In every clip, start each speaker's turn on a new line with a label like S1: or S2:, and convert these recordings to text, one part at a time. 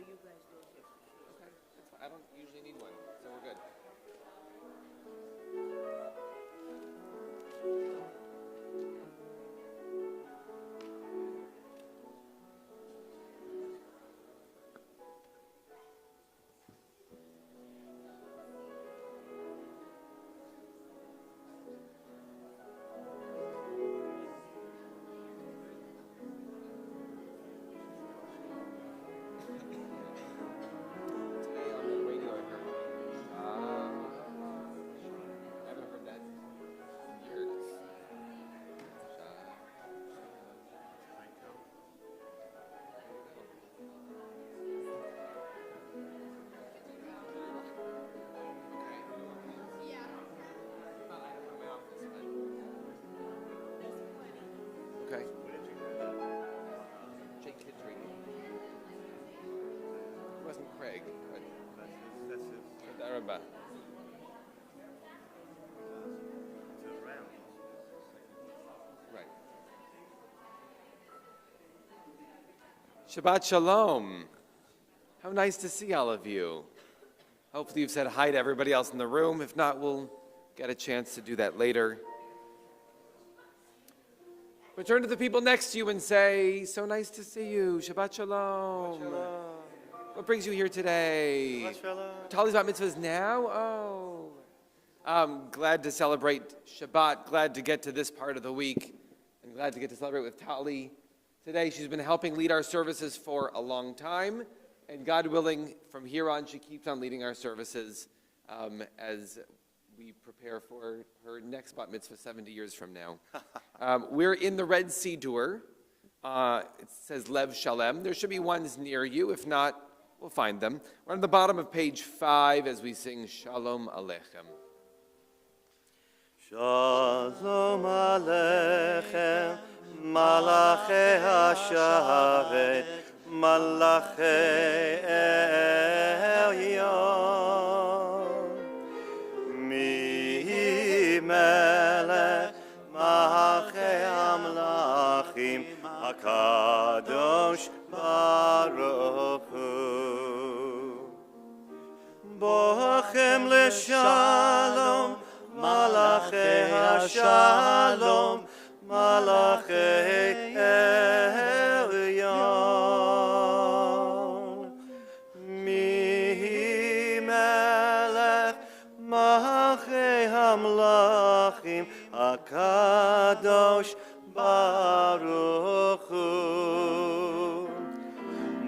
S1: Okay, that's fine. I don't usually need one, so we're good. Today on the radio, I heard. I haven't heard that in years. Okay. Jake Kidd's radio. It wasn't Craig, but Daraba. Right. Shabbat Shalom. How nice to see all of you. Hopefully you've said hi to everybody else in the room. If not, we'll get a chance to do that later. But turn to the people next to you and say, so nice to see you. Shabbat Shalom.
S2: Shabbat Shalom.
S1: What brings you here today?
S2: Shabbat Shalom.
S1: Tali's bat mitzvah is now? Oh. I'm glad to celebrate Shabbat, glad to get to this part of the week, and glad to get to celebrate with Tali today. She's been helping lead our services for a long time, and God willing, from here on, she keeps on leading our services as we prepare for her next bat mitzvah 70 years from now. We're in the Red Sea tour. It says Lev Shalem. There should be ones near you. If not, we'll find them. We're on the bottom of page 5 as we sing Shalom Aleichem.
S2: Shalom Aleichem, Malachei HaShavet, Malachei Elyon. Mi melech Malachei Amlachim, HaKadosh Baruch Hu. Bochem LeShalom, Malachei HaShalom, Malachei Elyon. Mi melech Malachei Hamlachim, HaKadosh Baruch Hu.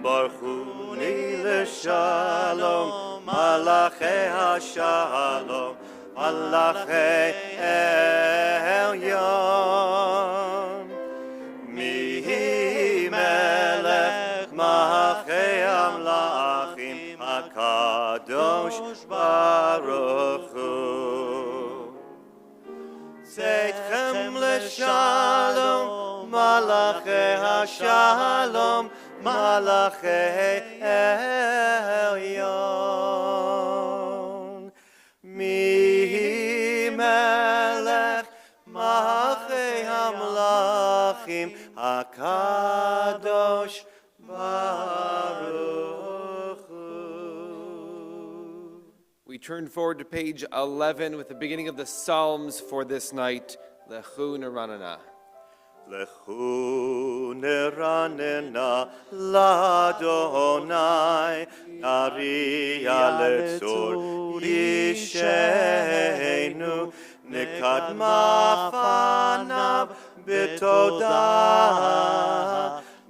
S2: Baruchuni LeShalom, Malachei HaShalom, Malachei Elyon. Mi melech Malachei Amlachim, HaKadosh Baruch Hu. Tzedchem LeShalom, Malachei HaShalom, Malachei Elyon. Mi melech Malachei Hamlachim, HaKadosh Baruch Hu.
S1: We turn forward to page 11 with the beginning of the Psalms for this night, Lechu Neranana.
S2: Lechu neranena l'Adonai, Nariya letzor Yisheinu, Nekadma fanav betodah,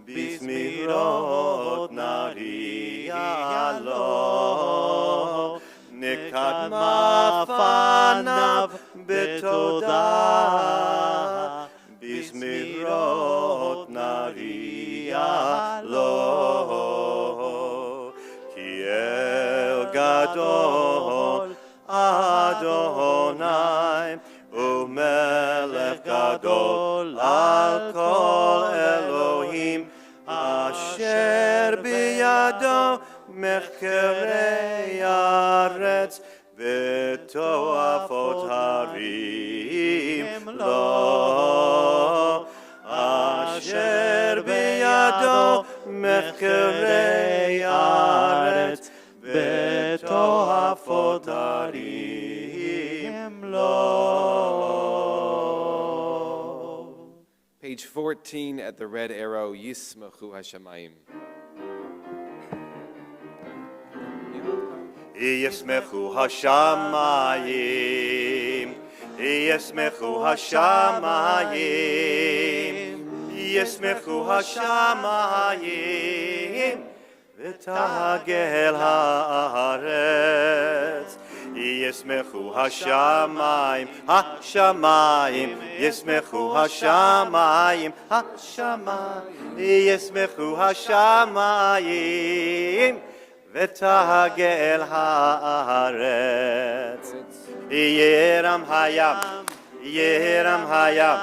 S2: Bizmirot nariya lo, Nekadma fanav betodah, Bizmirot nariya lo. Ki el gadol Adonai, umelech gadol al kol Elohim, asher biyado mechkerei aretz, v'toafot harim lo. Asher biyado mechkerei aretz,
S1: page 14 at the red arrow, Yismachu Hashamayim.
S2: Yismechu hashamayim, Yismechu hashamayim, Yismechu hashamayim, v'tagel haaretz. Yismechu hashamayim, hashamayim, Yismechu hashamayim, hashamayim, Yismechu hashamayim, v'tagel haaretz. Yeram hayam, yeram hayam,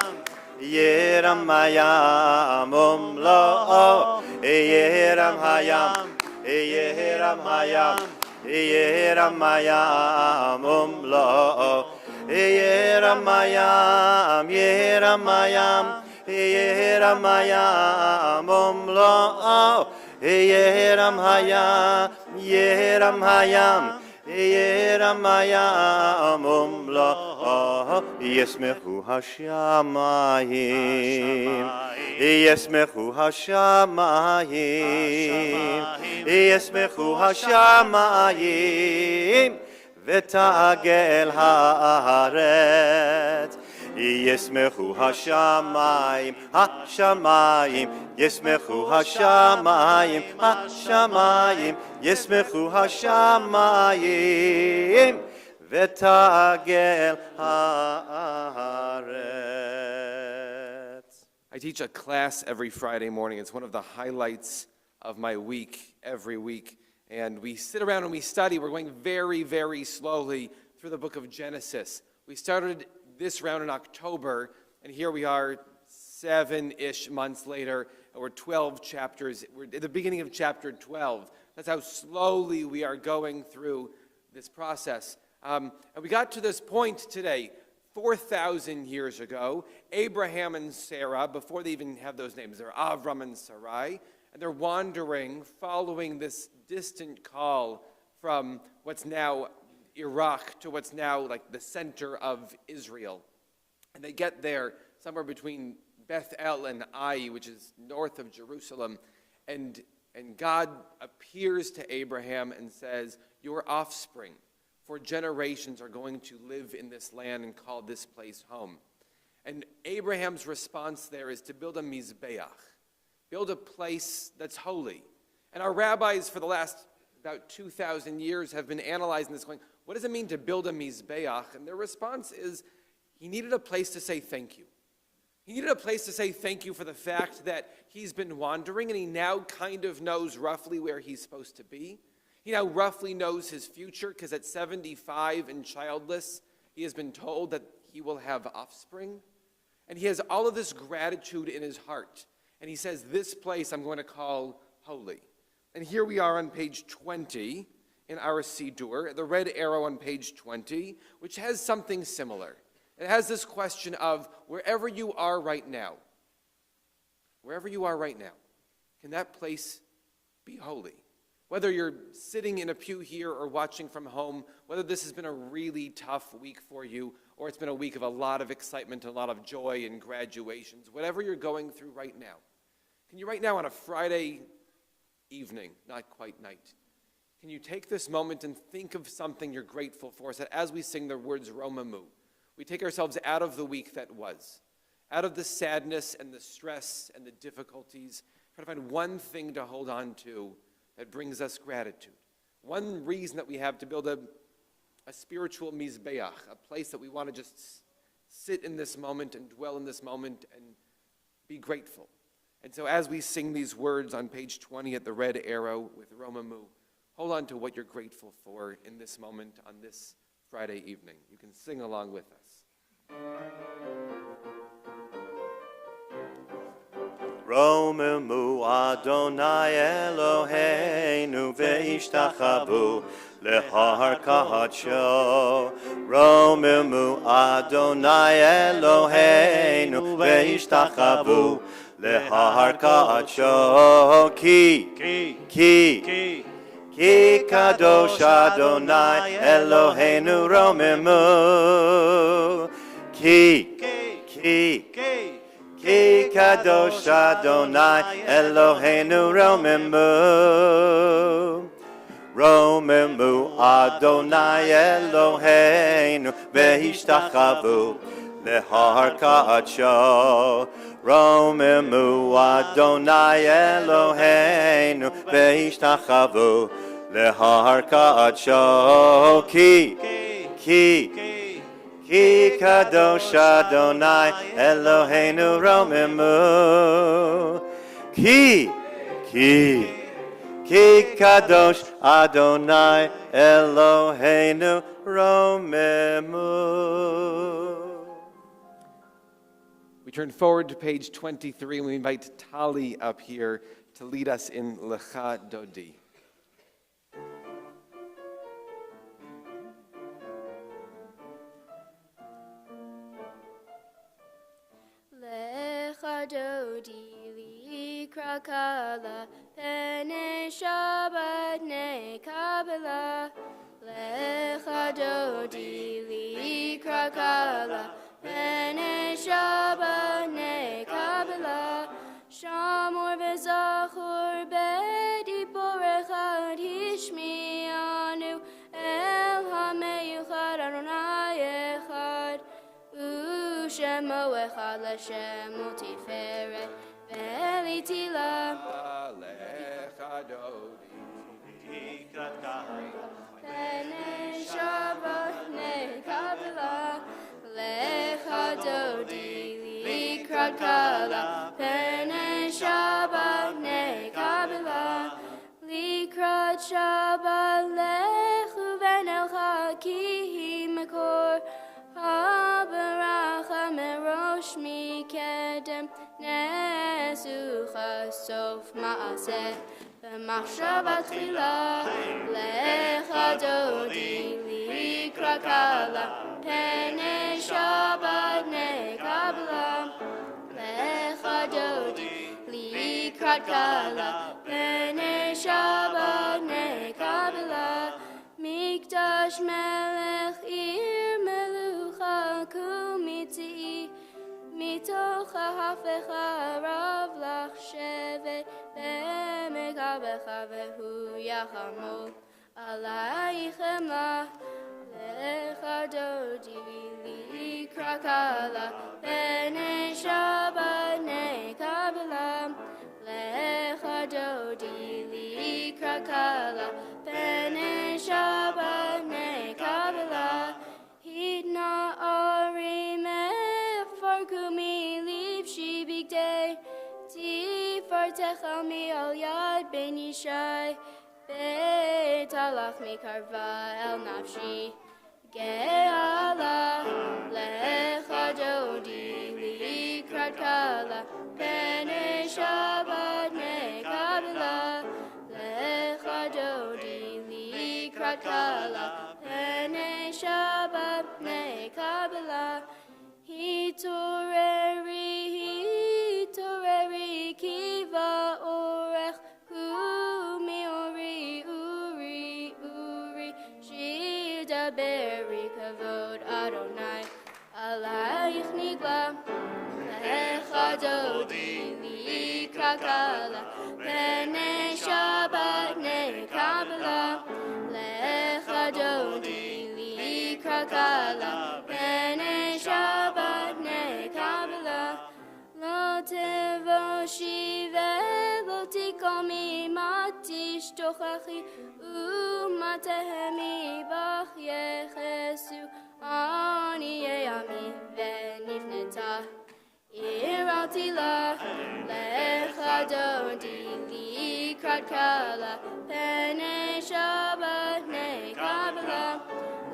S2: yeram hayam, umlo. Yeram hayam, yeram hayam, yeram hayam, umlo. Yeram hayam, yeram hayam, yeram hayam, umlo. Yeram hayam, yeram hayam, yeram hayam, umlo. Yismechu hashamayim, Yismechu hashamayim, Yismechu hashamayim, v'tagel haaretz. Yismechu hashamayim, hashamayim, Yismechu hashamayim, hashamayim, Yismechu hashamayim, v'tagel haaretz.
S1: I teach a class every Friday morning. It's one of the highlights of my week, every week. And we sit around and we study. We're going very, very slowly through the book of Genesis. We started this round in October, and here we are 7-ish months later, and we're 12 chapters. We're at the beginning of chapter 12. That's how slowly we are going through this process. And we got to this point today, 4,000 years ago. Abraham and Sarah, before they even have those names, they're Avram and Sarai, and they're wandering, following this distant call from what's now Iraq to what's now like the center of Israel. And they get there somewhere between Bethel and Ai, which is north of Jerusalem. And God appears to Abraham and says, your offspring for generations are going to live in this land and call this place home. And Abraham's response there is to build a mizbeach, build a place that's holy. And our rabbis for the last about 2,000 years have been analyzing this, going, what does it mean to build a mizbeach? And their response is, he needed a place to say thank you. He needed a place to say thank you for the fact that he's been wandering and he now kind of knows roughly where he's supposed to be. He now roughly knows his future because at 75 and childless, he has been told that he will have offspring. And he has all of this gratitude in his heart. And he says, this place I'm going to call holy. And here we are on page 20 in our Siddur, the red arrow on page 20, which has something similar. It has this question of wherever you are right now, can that place be holy? Whether you're sitting in a pew here or watching from home, whether this has been a really tough week for you, or it's been a week of a lot of excitement, a lot of joy and graduations, whatever you're going through right now, can you right now on a Friday evening, not quite night, can you take this moment and think of something you're grateful for, so that as we sing the words Romamu, we take ourselves out of the week that was, out of the sadness and the stress and the difficulties, try to find one thing to hold on to that brings us gratitude. One reason that we have to build a spiritual mizbeach, a place that we want to just sit in this moment and dwell in this moment and be grateful. And so as we sing these words on page 20 at the red arrow with Romamu, hold on to what you're grateful for in this moment on this Friday evening. You can sing along with us.
S2: Romemu Adonai Eloheinu ve'ishtachavu lehar kahadsho. Romemu Adonai Eloheinu ve'ishtachavu lehar kahadsho. Ki kadosh Adonai Eloheinu romemu. Ki Ki kadosh Adonai Eloheinu romemu. Romemu Adonai Eloheinu Ve'ishtachavu Lehar Ka'adsho. Romemu Adonai Eloheinu Ve'ishtachavu Lehar Ka'adsho. Ki kadosh Adonai Eloheinu romemu. Ki kadosh Adonai Eloheinu romemu.
S1: We turn forward to page 23 and we invite Tali up here to lead us in Lecha Dodi.
S3: Lecha Dodi likra kala pene Shabbat ne Kabbalat. Lecha Dodi likra kala pene Shabbat ne Kabbalat. Shamor v'zachor b'dibor echad hishmianu el hameyuchad Adonai echad. Shemo echad l'Shemo tiferet ve'litila.
S1: Lecha Dodi.
S3: Pene Shabbat ne Kabbalat. Lecha Dodi likrat kala. Pene Shabbat ne Kabbalat. Likrat Shabbat lechu v'nelcha ki hi makor. Habaracha merosh mikedem nesucha sof maaseh v'machshava tchila. Lecha Dodi likra kala pene Shabbat ne Kabbalat. Lecha Dodi likrat kala pene Shabbat ne Kabbalat. Mikdash melech ir melucha kumitzi mitocha hafecha rav lach shevet ve'mekabecha vehu yachamol alaychem lach. Lecha Dodi likra kala pene Shabbat ne Kabbalat. Lecha Dodi likra kala pene Shabbat ne Kabbalat. Hidna ari mefarkumi livshi bigday. Tifartecha mi al yad ben yishai. Betalach mi karva el nafshi. Ge'ala. Lecha Dodi likrat kala pene Shabbat ne Kabbalat. Lecha Dodi likrat kala pene Shabbat ne Kabbalat. Hitoreri kiva orech kumi uri shida beri kavod Adonai alayich nigla. Lecha Dodi likra kala pene Shabbat ne Kabbalat. Lecha Dodi likra kala pene Shabbat ne Kabbalat. Lo tevoshi ve'lo tikomi matish tochachi umatehemi bach yechesu ani yami ve'nifneta iratila. Lecha Dodi likrat kala pene Shabbat ne Kabbalat.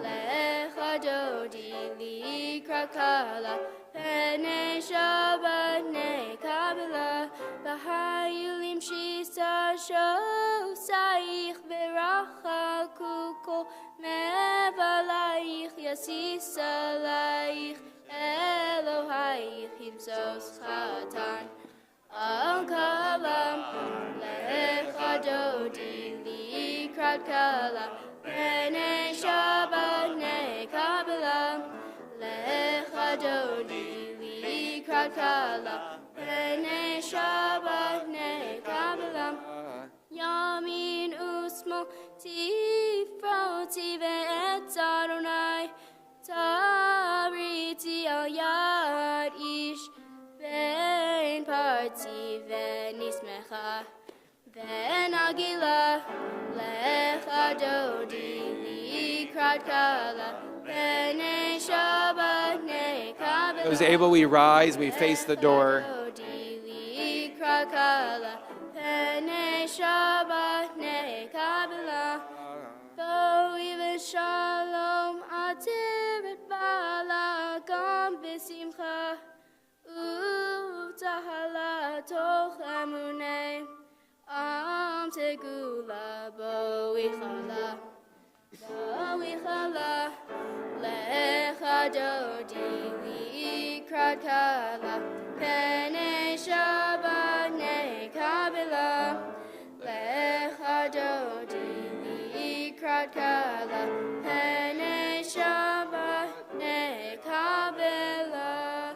S3: Lecha Dodi likrat kala pene Shabbat ne Kabbalat. V'hayulim shisa shosayich v'racha kuko mevalayich yasisa layich Elohayich himsos chatan al kalam. Lecha Dodi likrat kala pene Shabbat ne Kabbalat. Lecha Dodi likrat kala Nishbati venismecha venagila lecha dodi likrat kala vene Shabbat ne Kabbalat.
S1: Those able, we rise, we face the door.
S3: Dodi likrat kala vene Shabbat ne Kabbalat. Though even shalom atiret bala gam besimcha utahala toch emunei am tegula boichala lecha dodi likrat kala pene Shabbat ne Kabbalat lecha dodi likrat kala pene Shabbat ne Kabbalat.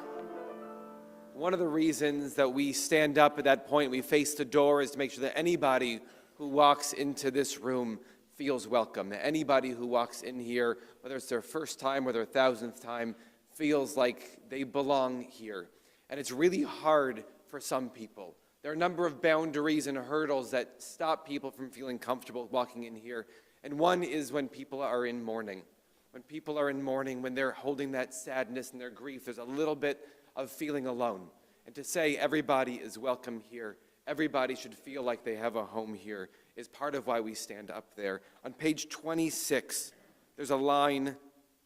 S1: One of the reasons that we stand up at that point, we face the door, is to make sure that anybody who walks into this room feels welcome. That anybody who walks in here, whether it's their first time or their 1,000th time, feels like they belong here. And it's really hard for some people. There are a number of boundaries and hurdles that stop people from feeling comfortable walking in here. And one is when people are in mourning. When people are in mourning, when they're holding that sadness and their grief, there's a little bit of feeling alone. And to say everybody is welcome here, everybody should feel like they have a home here, is part of why we stand up there. On page 26, there's a line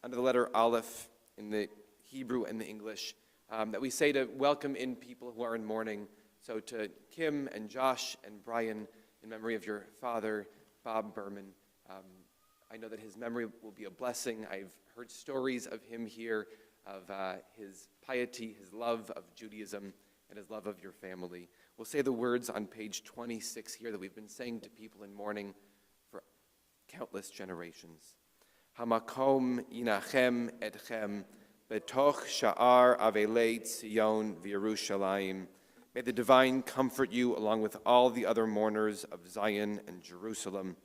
S1: under the letter Aleph in the Hebrew and the English that we say to welcome in people who are in mourning. So to Kim and Josh and Brian, in memory of your father, Bob Berman, I know that his memory will be a blessing. I've heard stories of him here, of his piety, his love of Judaism, and his love of your family. We'll say the words on page 26 here that we've been saying to people in mourning for countless generations. Hamakom yinachem etchem betoch sha'ar avelei Tzion v'Yerushalayim. May the divine comfort you along with all the other mourners of Zion and Jerusalem.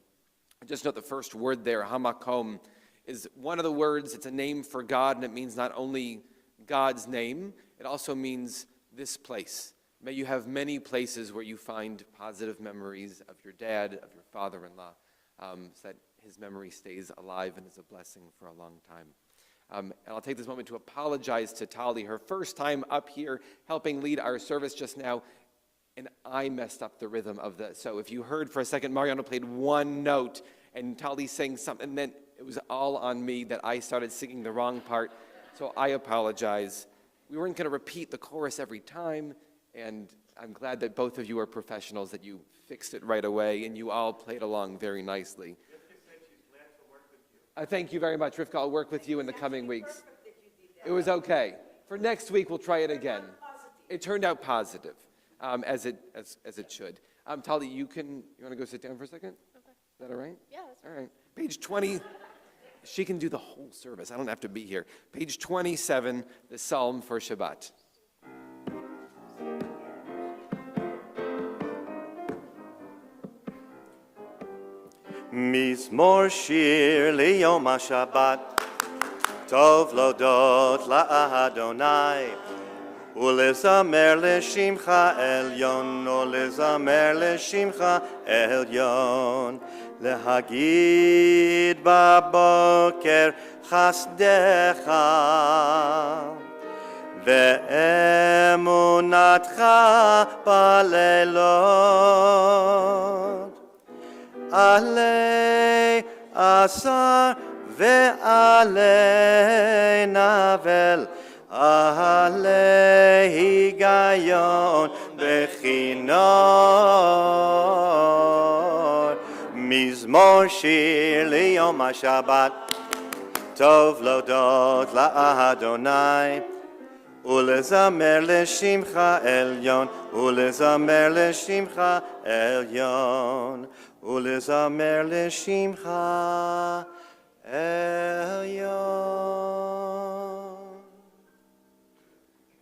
S1: Just note the first word there, hamakom, is one of the words. It's a name for God, and it means not only God's name, it also means this place. May you have many places where you find positive memories of your dad, of your father-in-law, so that his memory stays alive and is a blessing for a long time. And I'll take this moment to apologize to Tali, her first time up here helping lead our service just now, and I messed up the rhythm of the. So if you heard for a second, Mariano played one note, and Tali sang something, and then it was all on me that I started singing the wrong part. So I apologize. We weren't going to repeat the chorus every time, and I'm glad that both of you are professionals, that you fixed it right away, and you all played along very nicely.
S2: Rivka said she's glad to work with you.
S1: Thank you very much, Rivka. I'll work with you in the coming weeks. It was okay. For next week, we'll try it again. It turned out positive, as it should. Tali, you want to go sit down for a second?
S3: Okay.
S1: Is that all right?
S3: Yeah, that's
S1: All right. Page 20. She can do the whole service. I don't have to be here. Page 27, the Psalm for Shabbat.
S2: מזמור שיר ליום השבת, טוב להודות לאדוני, ולזמר לשמך עליון, ולזמר לשמך עליון, להגיד בבוקר חסדך, ואמונתך בלילות. עלי עשר ועלי נבל, עלי היגיון בכינור. מזמור שיר ליום השבת, טוב להודות לאדוני, ולזמר לשמך עליון, ולזמר לשמך עליון, ולזמר לשמך עליון.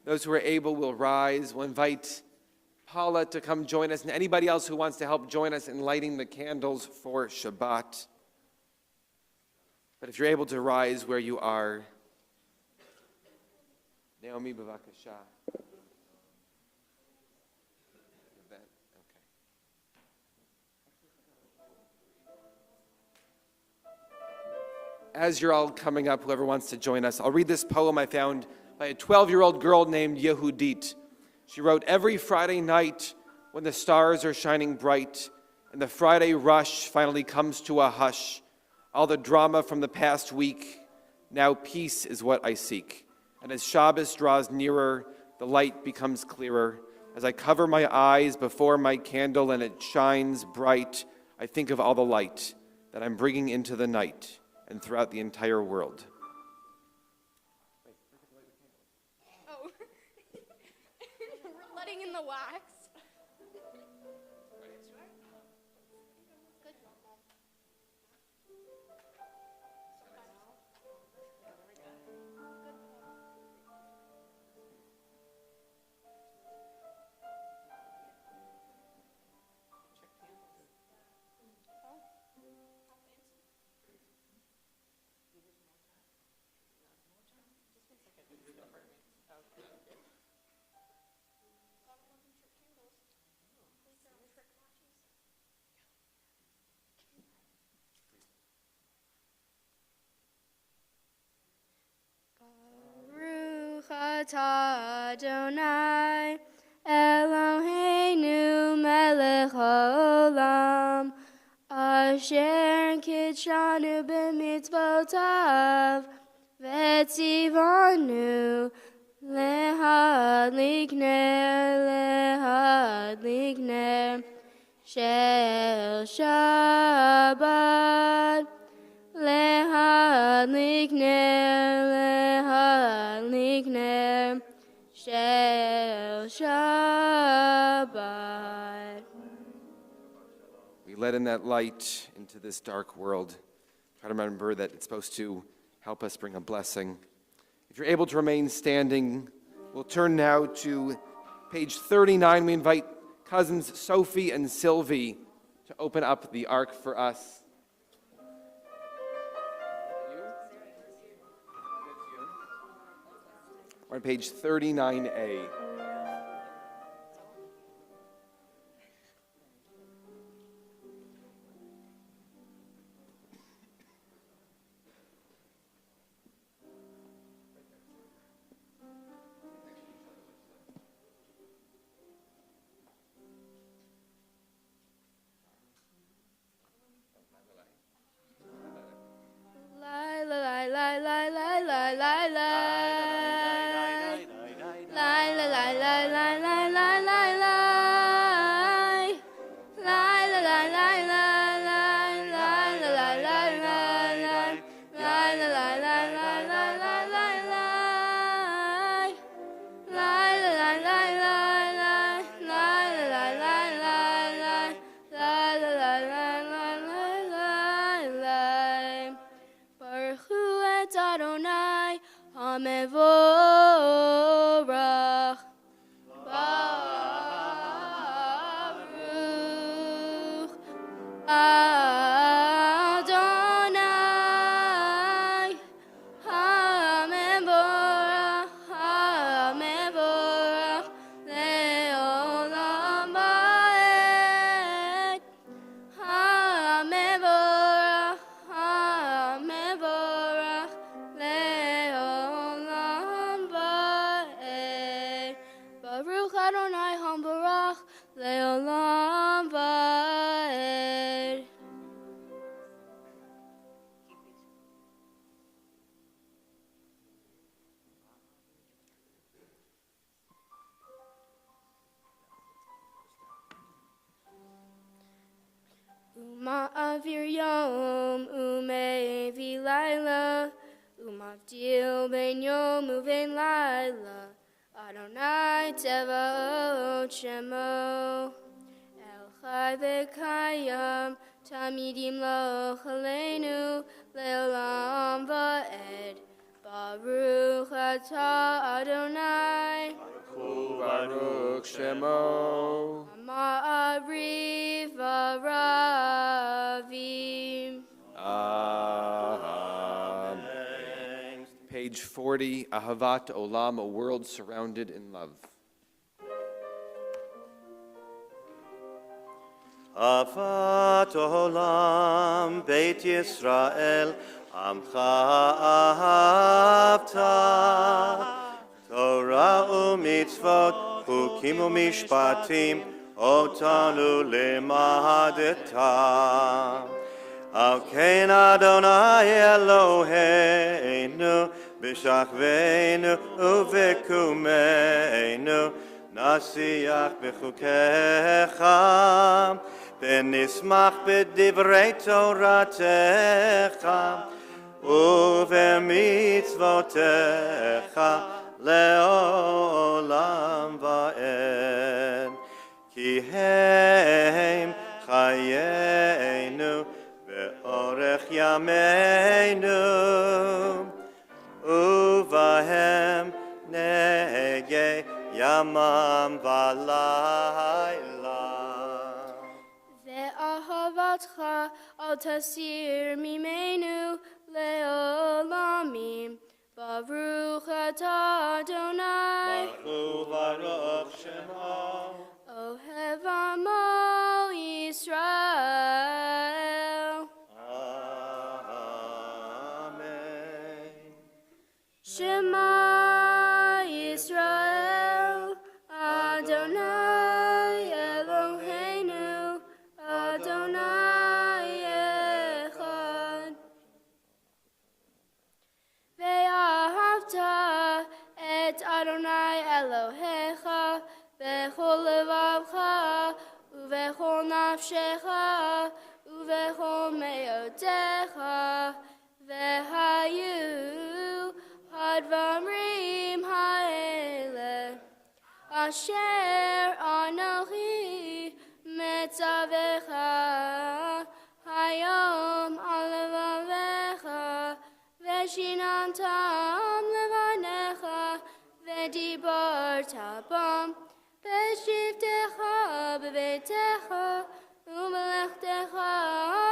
S1: Those who are able will rise. We'll invite Paula to come join us, and anybody else who wants to help join us in lighting the candles for Shabbat. But if you're able to rise where you are, Naomi, bavakasha. as you're all coming up, whoever wants to join us, I'll read this poem I found by a 12-year-old girl named Yehudit. She wrote, "Every Friday night when the stars are shining bright and the Friday rush finally comes to a hush, all the drama from the past week, now peace is what I seek. And as Shabbos draws nearer, the light becomes clearer. As I cover my eyes before my candle and it shines bright, I think of all the light that I'm bringing into the night and throughout the entire world."
S3: Oh. We're letting in the wax. Baruch atah Adonai Eloheinu melech haolam asher kitshanu b'mitzvotav v'tzivanu lehadlik ner shel Shabbat lehadlik ner shel Shabbat.
S1: We let in that light into this dark world. Try to remember that it's supposed to help us bring a blessing. If you're able to remain standing, we'll turn now to page 39. We invite cousins Sophie and Sylvie to open up the ark for us. We're on page 39A.
S3: Ma'avir yom umevi laila umavdil ben yom uven laila Adonai tevaot shemo El chai v'kayam tamidim lo chaleinu le'olam va'ed Baruch atah Adonai
S1: Baruch Shemo.
S3: Ma'ariv v'ravim.
S1: Amen. Page 40, Ahavat Olam, a world surrounded in love.
S2: Avat olam Beit Yisrael עמך אהבת, תורה ומצוות, חוקים ומשפטים, אותנו לימדת. על כן אדוני אלוהינו, בשכבנו ובקומנו, נשיח בחוקיך, ונשמח בדברי תורתך, ובמצוותיך לעולם ועד. כי הם חיינו ואורך ימינו, ובהם נהגה ימם ולילה.
S3: ואהבתך אל תסיר ממנו לעולמים. ברוך אתה אדוני,
S2: וברוך שמו,
S3: אוהב עמו ישראל.
S2: אמן.
S3: שמע ישראל, אדוני אלוהינו, אדוני אחד. ואהבת את אדוני אלוהיך בכל לבבך ובכל נפשך ובכל מאודך. והיו הדברים האלה אשר אנוכי מצווך היום על לבביך, ושיננתם לבניך, ודיברת בם בשבתך בביתך ובלכתך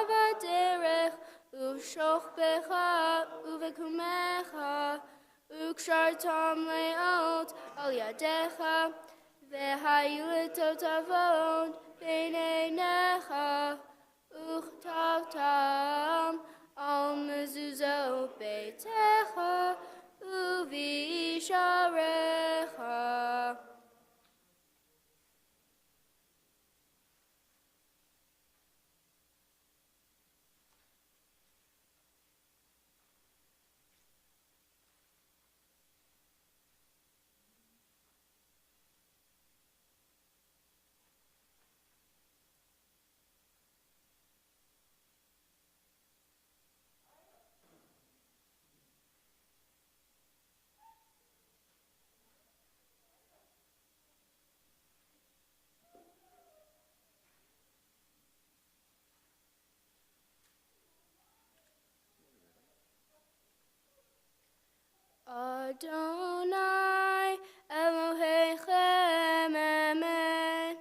S3: בדרך ובשוכבך ובקומך, וקשרתם לאות על ידיך, והיו לטוטפות בין עיניך, וכתבתם על מזוזות ביתך ובשעריך. Adonai Elohechem, amen.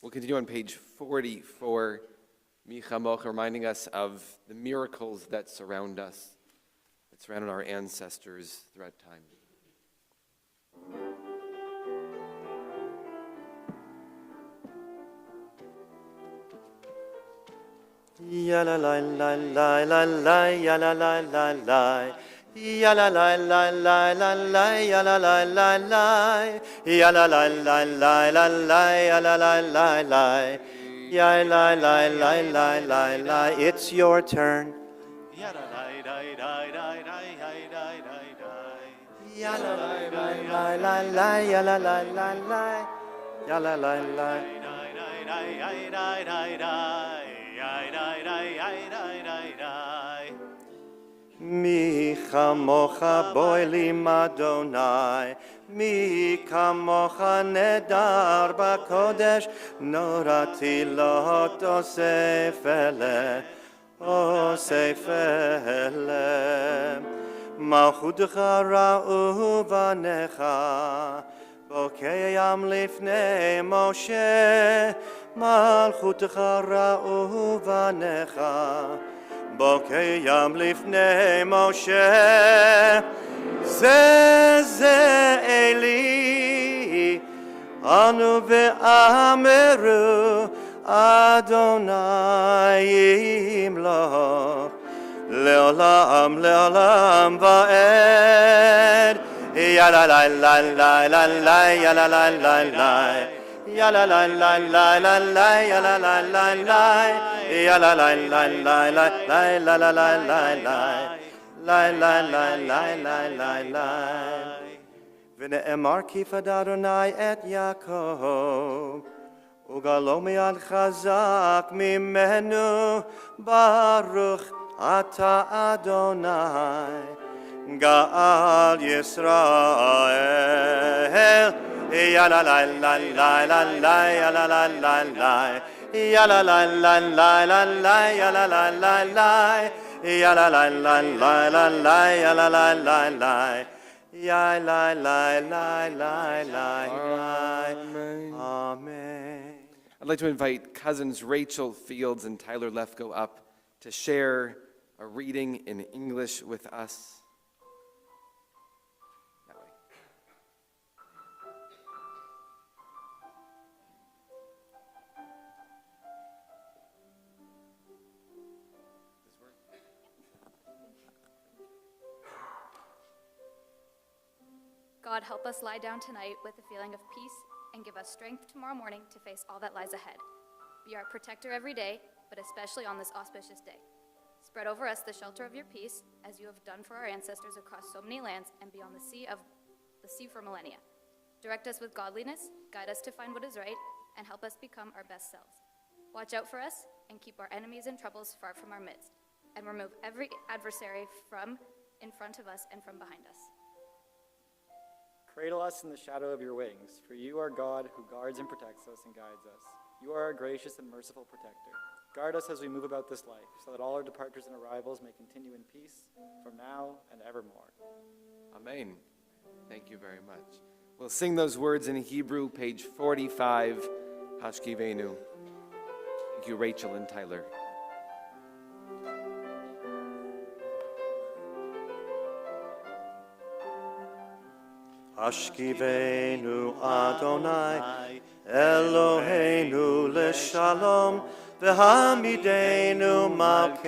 S1: We'll continue on page 44, Micha Moch, reminding us of the miracles that surround us, that surrounded our ancestors throughout time.
S2: Ya la la la la la la, ya la la la la, ya la la la la la la, ya la la la la, ya la la la la la la, ya la la la la, ya la la la la la la. It's your turn. Ya la la la la la la, ya la la la la la, ya la la la la, ya la la la. מי כמוך בועלים אדוני, מי כמוך נדר בקודש, נורא תהילות אוסף אלה. מלכותך ראו בניך, בוקע ים לפני משה, מלכותך ראו בניך, בוקע ים לפני משה. זה אלי, אנו ואמרו, Adonai yimloch leolam leolam va'ed. Ya la la la la la la ya la la la la. Ya la la la la la la ya la la la la. Ya la la la la la la la la la la la. La la la la la la la. ונאמר כי פדה אדוני את יעקב, וגלו מיד חזק ממנו, ברוך אתה אדוני, גאל ישראל. יא לה לה לה לה לה לה יא לה לה לה לה יא לה לה לה לה לה לה יא לה לה לה לה יא לה לה לה לה לה לה יא לה לה לה לה. Ya la la la la la la. Amen.
S1: I'd like to invite cousins Rachel Fields and Tyler Lefko up to share a reading in English with us. That way. Does this work?
S4: God, help us lie down tonight with a feeling of peace and give us strength tomorrow morning to face all that lies ahead. Be our protector every day, but especially on this auspicious day. Spread over us the shelter of your peace, as you have done for our ancestors across so many lands and beyond the sea for millennia. Direct us with godliness, guide us to find what is right, and help us become our best selves. Watch out for us and keep our enemies and troubles far from our midst, and remove every adversary from in front of us and from behind us.
S5: Cradle us in the shadow of your wings, for you are God who guards and protects us and guides us. You are our gracious and merciful protector. Guard us as we move about this life, so that all our departures and arrivals may continue in peace from now and evermore.
S1: Amen. Thank you very much. We'll sing those words in Hebrew, page 45, Hashkivenu. Thank you, Rachel and Tyler.
S2: Hashkivenu Adonai, Eloheinu leshalom, v'hamidenu malkeinu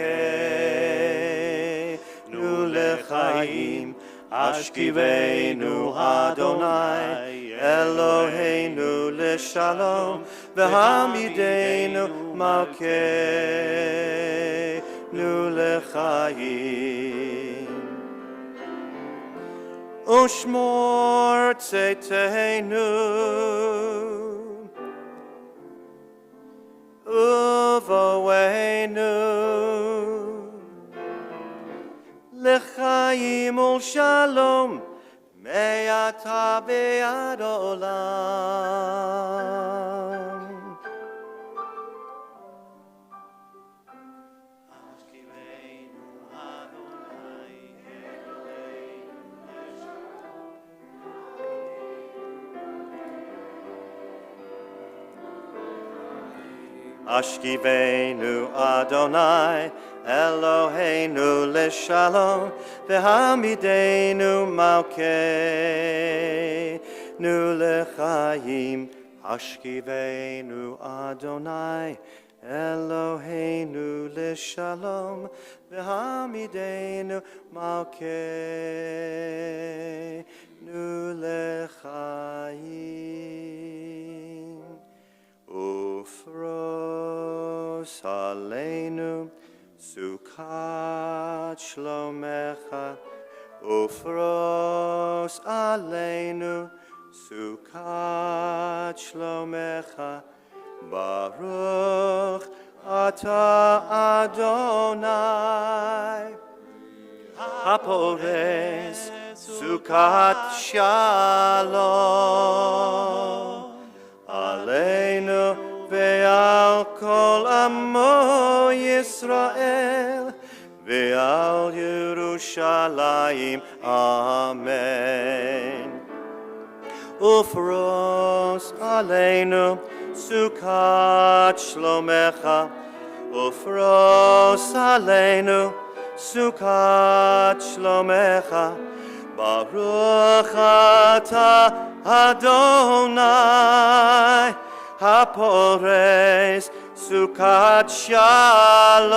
S2: lechaim. Hashkivenu Adonai, Eloheinu leshalom, v'hamidenu malkeinu lechaim. Ushmor tzeteinu uvoenu lechaim ulshalom me'ata ve'ad olam. Ashkivenu Adonai, Eloheinu leshalom, v'hamidenu malkeinu lechaim. Ashkivenu Adonai, Eloheinu leshalom, v'hamidenu malkeinu lechaim. Ufros aleinu sukat shlomecha. Ufros aleinu sukat shlomecha. Baruch ata Adonai, hapores sukat shalom. Aleinu ve'al kol amo Yisrael, ve'al Yerushalayim, Amen. Ufros aleinu sukat shlomecha. Ufros aleinu sukat shlomecha. Baruch ata Adonai, hapores Sukkot Shalom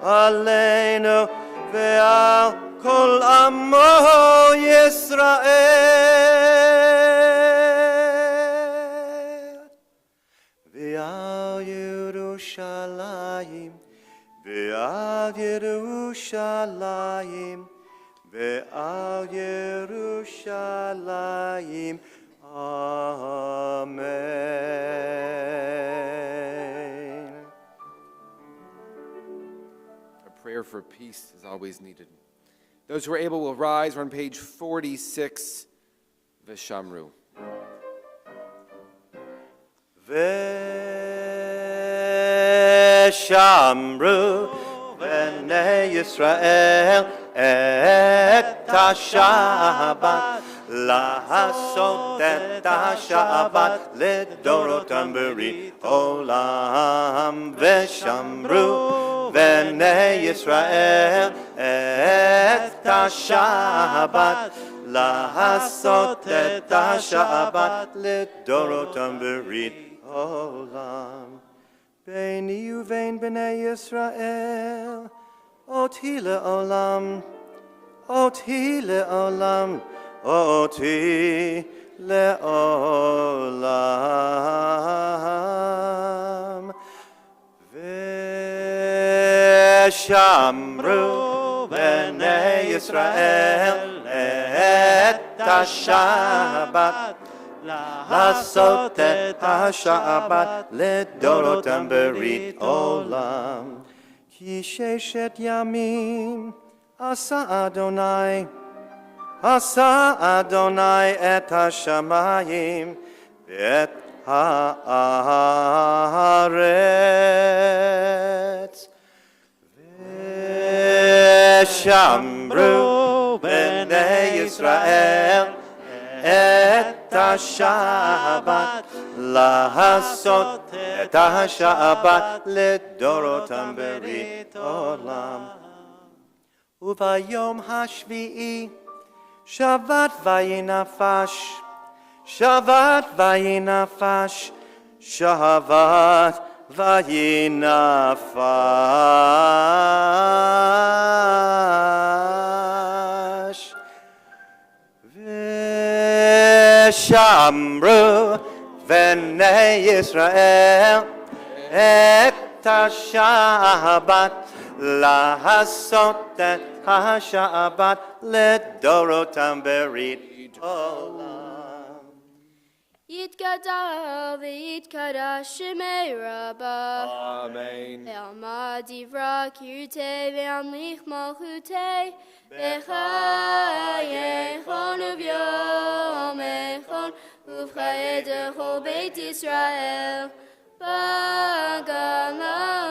S2: Aleinu ve'al kol amo Yisrael ve'al Yerushalayim ve'al Yerushalayim ve'al Yerushalayim Amen.
S1: A prayer for peace is always needed. Those who are able will rise. We're on page 46, Veshamru.
S2: Veshamru Bnei Yisrael et HaShabbat לעשות את השבת לדורותם ברית עולם ושמרו בני ישראל את השבת לעשות את השבת לדורותם ברית עולם ביני ובין בני ישראל אותי לעולם אותי לעולם אותי לעולם ושמרו בני ישראל את השבת לעשות את השבת לדורותם ברית עולם כי ששת ימים עשה אדוני עשה אדוני את השמיים ואת הארץ ושמרו בני ישראל את השבת לעשות את השבת לדורותם ברית עולם וביום השביעי שבת ויהי נפש, שבת ויהי נפש, שבת ויהי נפש. ושמרו בני ישראל את השבת לעשות את השבת לדורותם ברית עולם.
S3: יתגדל ויתקדש שמי רבה.
S1: Amen.
S3: ועמד דברה קרתי והמליך מלכותי. בחייכון וביומכון ובחיי דכל בית ישראל. בגלה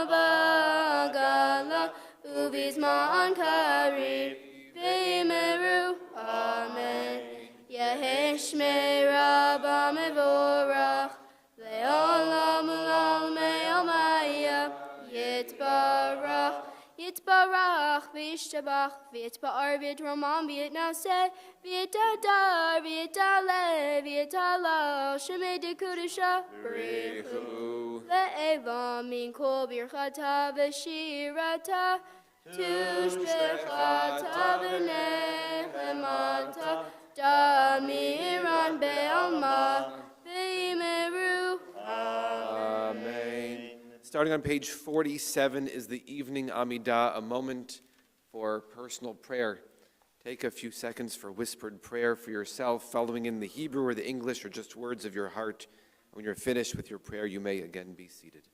S3: בגלה ובזמן קריב ויאמרו אמן. יהי שמי רבה מבורך לעולם ולעולמי עלמיה יתברך יתברך וישתבח ויתפאר ויתרומם ויתנשא ויתהדר ויתעלה ויתהלל שמי דקודשה בריחו לעילם מן כל ברכתה ושירתה תושבחתה ונחמתה דמירן בעלמה ויאמרו
S1: Amen. Starting on page 47 is the evening Amidah, a moment for personal prayer. Take a few seconds for whispered prayer for yourself, following in the Hebrew or the English or just words of your heart. When you're finished with your prayer, you may again be seated.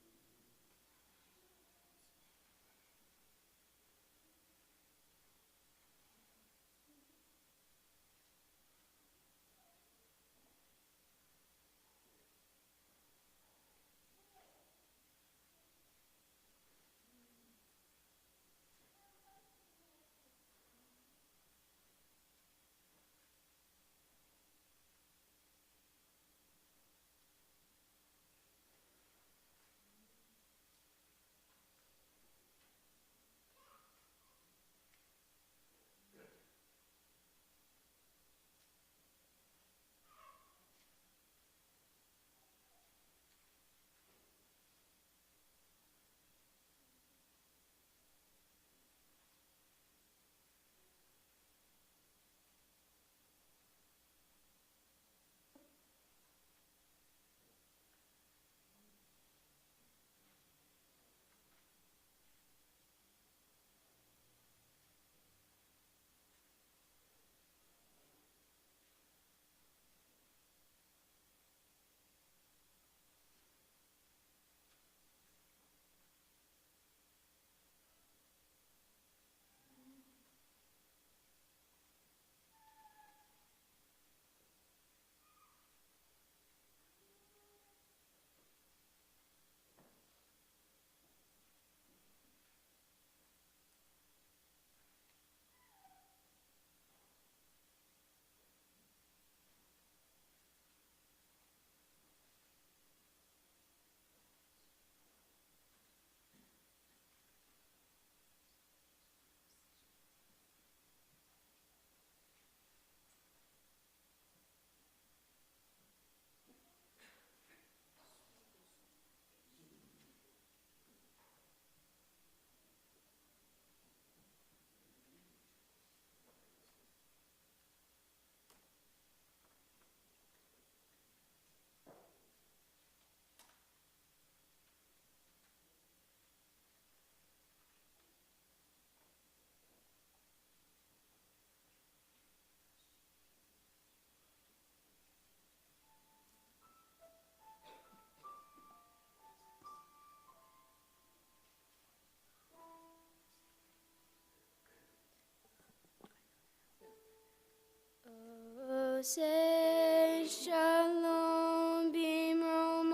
S3: Say shalom bimromav.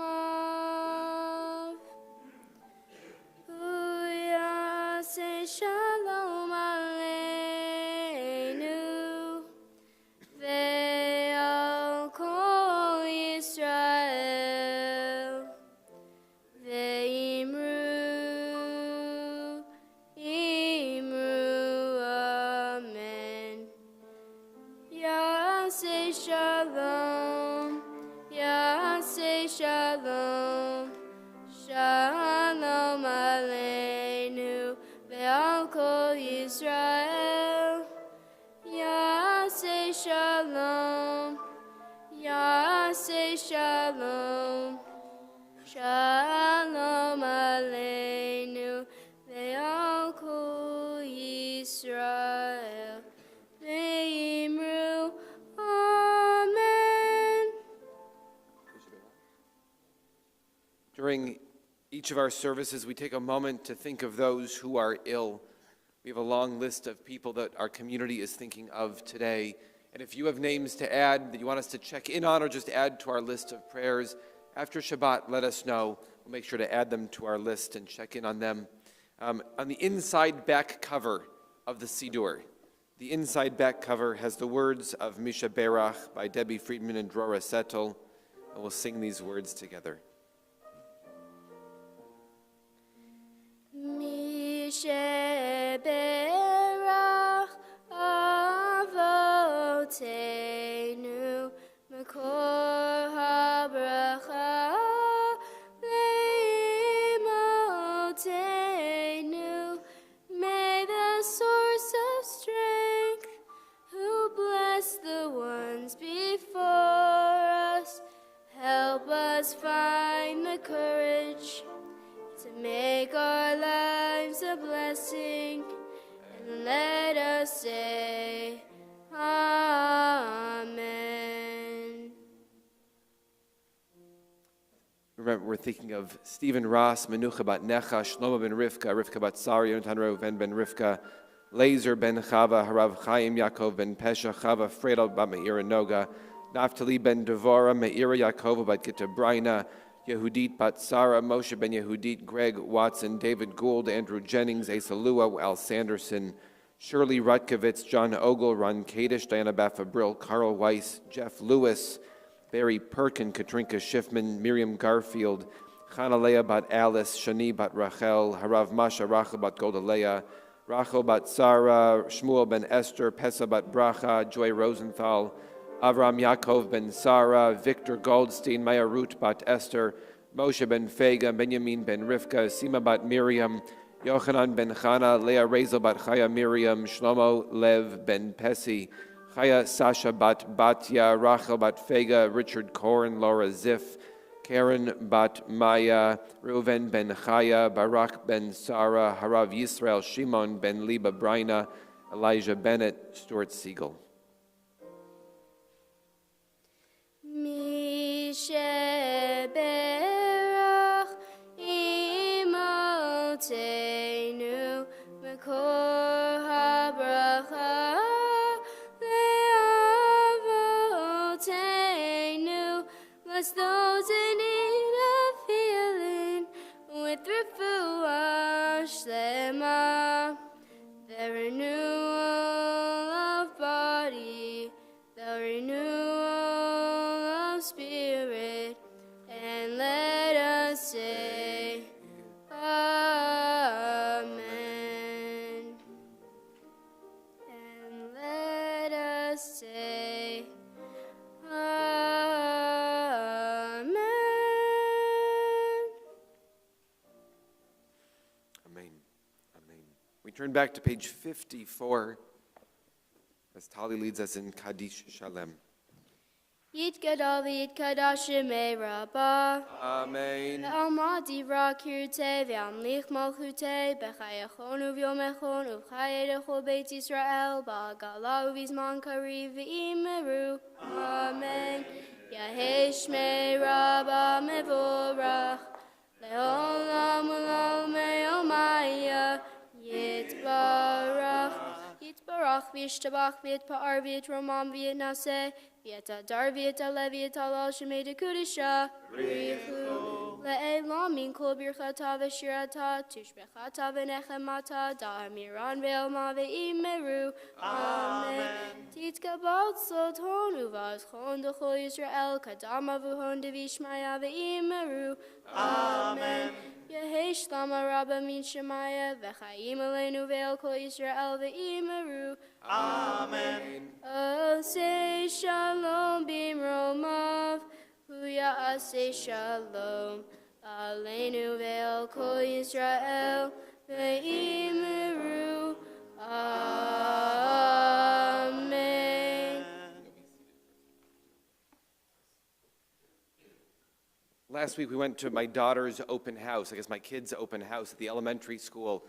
S3: Uya say shalom aleinu. Ve'al kol Yisrael. Ve'imru, imru, amen. Say shalom, say shalom, shalom aleinu, ve'al kol Yisrael. Say shalom, say shalom, shalom aleinu, ve'al kol Yisrael. Ve'imru, amen.
S1: During each of our services, we take a moment to think of those who are ill. We have a long list of people that our community is thinking of today. And if you have names to add that you want us to check in on or just add to our list of prayers, after Shabbat, let us know. We'll make sure to add them to our list and check in on them. On the inside back cover of the Siddur, the inside back cover has the words of Misha Berach by Debbie Friedman and Drora Settle, and we'll sing these words together.
S3: Misha Berach Avotenu Makor HaBracha Leimotenu. May the source of strength, who bless the ones before us, help us find the courage to make our lives a blessing, and let us say, Amen.
S1: Remember, we're thinking of Stephen Ross, Menucha bat Necha, Shlomo ben Rivka, Rivka bat Sari, Yonatan Reuven ben Rivka, Lazer ben Chava, Harav Chaim Yaakov ben Pesha, Chava Fredel bat Meira Noga, Naftali ben Devora, Meira Yaakov bat Gita Braina, Yehudit bat Sarah, Moshe ben Yehudit, Greg Watson, David Gould, Andrew Jennings, Asa Lua, Al Sanderson, Shirley Rutkovitz, John Ogle, Ron Kadish, Diana Baffabrill, Carl Weiss, Jeff Lewis, Barry Perkin, Katrinka Schiffman, Miriam Garfield, Chanalea bat Alice, Shani bat Rachel, Harav Masha Rachel bat Goldalea, Rachel bat Sarah, Shmuel ben Esther, Pesa bat Bracha, Joy Rosenthal, Avram Yaakov ben Sarah, Victor Goldstein, Maya Ruth bat Esther, Moshe ben Fega, Benjamin ben Rivka, Sima bat Miriam, Yochanan ben Chana, Leah Rezel bat Chaya Miriam, Shlomo Lev ben Pesi, Chaya Sasha bat Batya, Rachel bat Fega, Richard Korn, Laura Ziff, Karen bat Maya, Reuven ben Chaya, Barak ben Sarah, Harav Yisrael, Shimon ben Liba Braina, Elijah Bennett, Stuart Siegel.
S3: Misha Berach Imotenu Makor HaBracha Le'avotenu. Bless those in need of healing with refuah shlema, the renewal of body, the renewal of spirit, and let us say, Amen. And let us say, Amen.
S1: Amen. Amen. We turn back to page 54 as Tali leads us in Kaddish Shalem.
S3: Yitgadal v'yitkadash shemei Rabbah.
S1: Amen.
S3: Ve'alma divra kirtei ve'amlich malchutei b'chayachon u'vyomechon u'chayerecho beit Yisrael ba'agala u'vizman kariv v'imeru. Amen. Yahei shmei Rabbah mevorach le'olam u'lom me'omaya yitbarach v'ishtabach v'et pa'ar v'et romam v'et naseh v'et adar v'et ale v'et alal shemei de kudisha richu le'elam min kol birchata v'shirata tushbechata v'nechemata da'amiran ve'elma ve'imeru Amen. Titkabal soton uvazchon d'chol Yisrael kadama v'hon devishmaya ve'imeru Amen. Yehesh lama rabba min shemaya v'chaim aleinu ve'el kol Yisrael ve'imeru
S2: Amen.
S3: Aseh shalom bimromav hu ya'aseh shalom aleinu ve'el kol Yisrael ve'imeru Amen.
S1: Last week we went to my daughter's open house, I guess my kids' open house at the elementary school.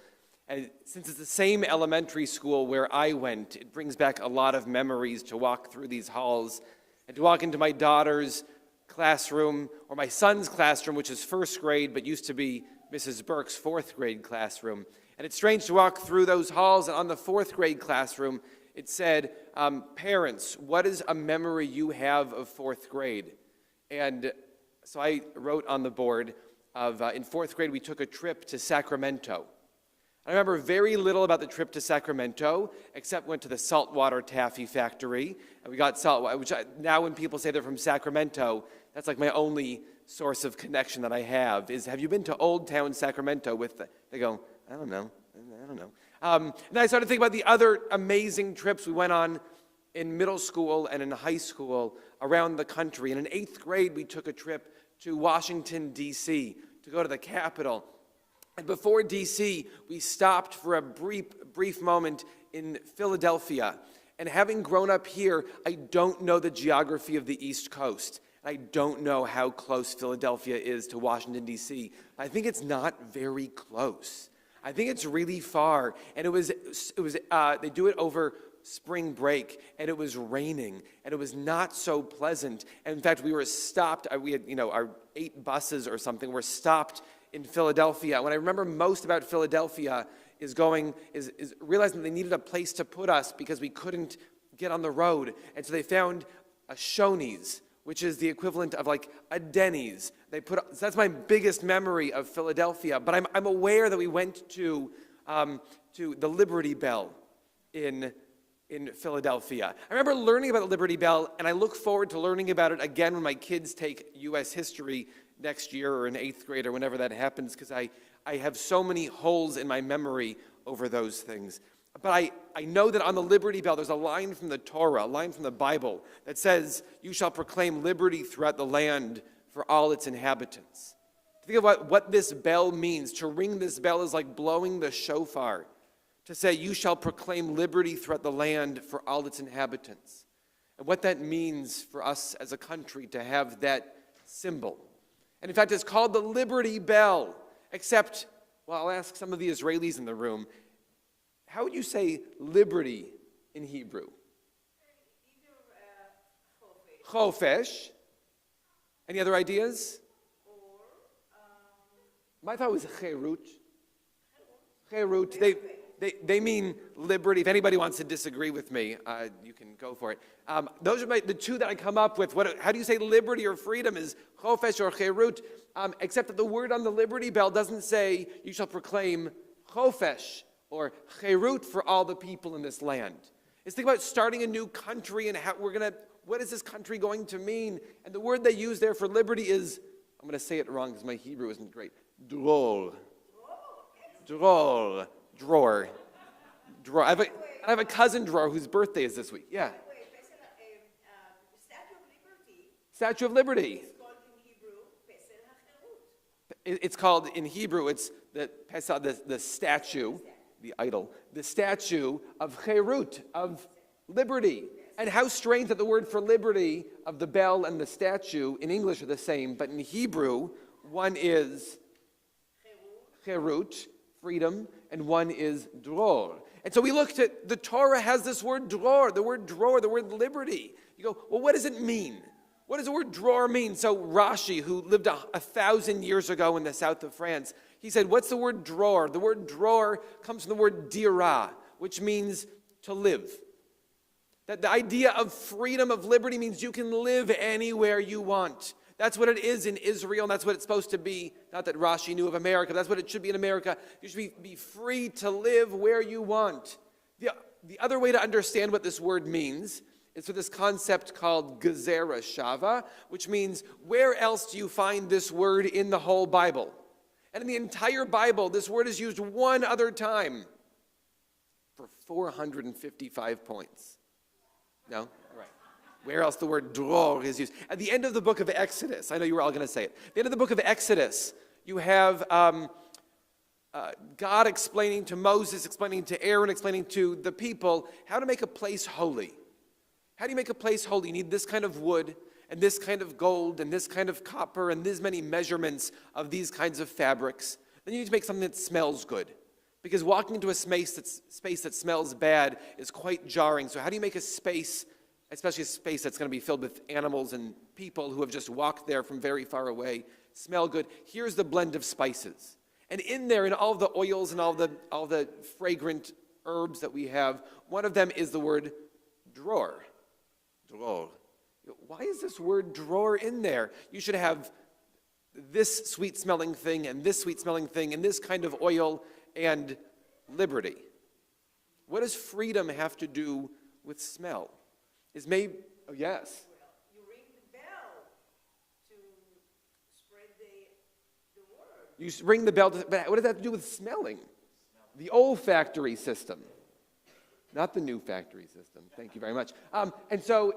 S1: And since it's the same elementary school where I went, it brings back a lot of memories to walk through these halls and to walk into my daughter's classroom, or my son's classroom, which is first grade, but used to be Mrs. Burke's fourth grade classroom. And it's strange to walk through those halls, and on the fourth grade classroom, it said, parents, what is a memory you have of fourth grade? And so I wrote on the board of, in fourth grade, we took a trip to Sacramento. I remember very little about the trip to Sacramento, except went to the saltwater taffy factory, and we got salt, which now when people say they're from Sacramento, that's like my only source of connection that I have, is have you been to Old Town Sacramento they go, I don't know. And I started thinking about the other amazing trips we went on in middle school and in high school around the country. And in 8th grade, we took a trip to Washington, D.C., to go to the Capitol. And before D.C., we stopped for a brief moment in Philadelphia. And having grown up here, I don't know the geography of the East Coast. I don't know how close Philadelphia is to Washington, D.C. I think it's not very close. I think it's really far. And they do it over spring break, and it was raining, and it was not so pleasant. And in fact, we were stopped. We had, our 8 buses or something were stopped in Philadelphia. What I remember most about Philadelphia is realizing they needed a place to put us because we couldn't get on the road. And so they found a Shoney's, which is the equivalent of like a Denny's. So that's my biggest memory of Philadelphia. But I'm aware that we went to the Liberty Bell in Philadelphia. I remember learning about the Liberty Bell, and I look forward to learning about it again when my kids take U.S. history next year or in 8th grade or whenever that happens, because I have so many holes in my memory over those things. But I know that on the Liberty Bell, there's a line from the Torah, a line from the Bible, that says, you shall proclaim liberty throughout the land for all its inhabitants. Think of what this bell means. To ring this bell is like blowing the shofar. To say, you shall proclaim liberty throughout the land for all its inhabitants. And what that means for us as a country to have that symbol. And in fact, it's called the Liberty Bell, except, well, I'll ask some of the Israelis in the room, how would you say liberty in Hebrew? Chofesh. Any other ideas? My thought was cherut. Cherut. They mean liberty. If anybody wants to disagree with me, you can go for it. Those are the two that I come up with. How do you say liberty or freedom is chofesh or cherut? Except that the word on the Liberty Bell doesn't say you shall proclaim chofesh or cherut for all the people in this land. It's thinking about starting a new country and what is this country going to mean? And the word they use there for liberty is, I'm going to say it wrong because my Hebrew isn't great, dror. Dror. Drawer. I have a cousin drawer whose birthday is this week. Yeah. Statue of Liberty. It's called in Hebrew. It's the statue, the idol, the statue of cherut, of liberty. And how strange that the word for liberty of the bell and the statue in English are the same, but in Hebrew, one is cherut, freedom, and one is dror. And so we looked at, the Torah has this word dror, the word liberty. You go, well, what does it mean? What does the word dror mean? So Rashi, who lived 1,000 years ago in the south of France, he said, what's the word dror? The word dror comes from the word dira, which means to live, That the idea of freedom, of liberty, means you can live anywhere you want. That's what it is in Israel, and that's what it's supposed to be. Not that Rashi knew of America, but that's what it should be in America. You should be free to live where you want. The other way to understand what this word means is for this concept called gezerah shava, which means where else do you find this word in the whole Bible? And in the entire Bible, this word is used one other time for 455 points. No? All right. Where else the word dror is used? At the end of the book of Exodus, I know you were all going to say it. At the end of the book of Exodus, you have God explaining to Moses, explaining to Aaron, explaining to the people how to make a place holy. How do you make a place holy? You need this kind of wood, and this kind of gold, and this kind of copper, and this many measurements of these kinds of fabrics. Then you need to make something that smells good. Because walking into a space that smells bad is quite jarring. So how do you make a space, especially a space that's going to be filled with animals and people who have just walked there from very far away, smell good? Here's the blend of spices. And in there, in all the oils and all the fragrant herbs that we have, one of them is the word dror. Dror. Why is this word dror in there? You should have this sweet-smelling thing and this sweet-smelling thing and this kind of oil and liberty. What does freedom have to do with smell? Is maybe, oh yes.
S6: You ring the bell to spread the word.
S1: You ring the bell, but what does that have to do with smelling? The olfactory system. Not the new factory system. Thank you very much. And so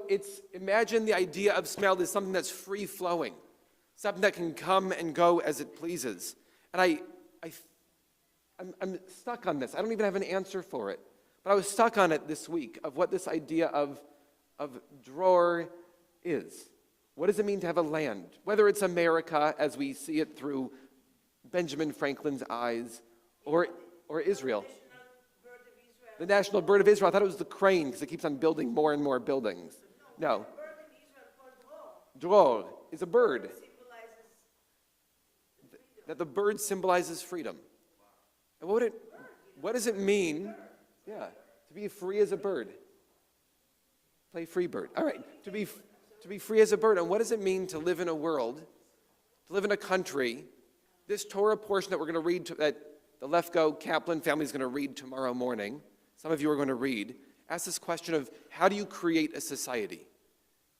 S1: imagine the idea of smell is something that's free-flowing, something that can come and go as it pleases. And I'm stuck on this. I don't even have an answer for it. But I was stuck on it this week of what this idea of dror is. What does it mean to have a land? Whether it's America as we see it through Benjamin Franklin's eyes or Israel. The national bird of Israel. I thought it was the crane because it keeps on building more and more buildings. No. Dror is a bird. That the bird symbolizes freedom. And what does it mean? Yeah, to be free as a bird. Play free bird. All right, to be free as a bird. And what does it mean to live in a world, to live in a country? This Torah portion that we're going to read, that the Lefko Kaplan family is going to read tomorrow morning, some of you are going to read, asks this question of how do you create a society?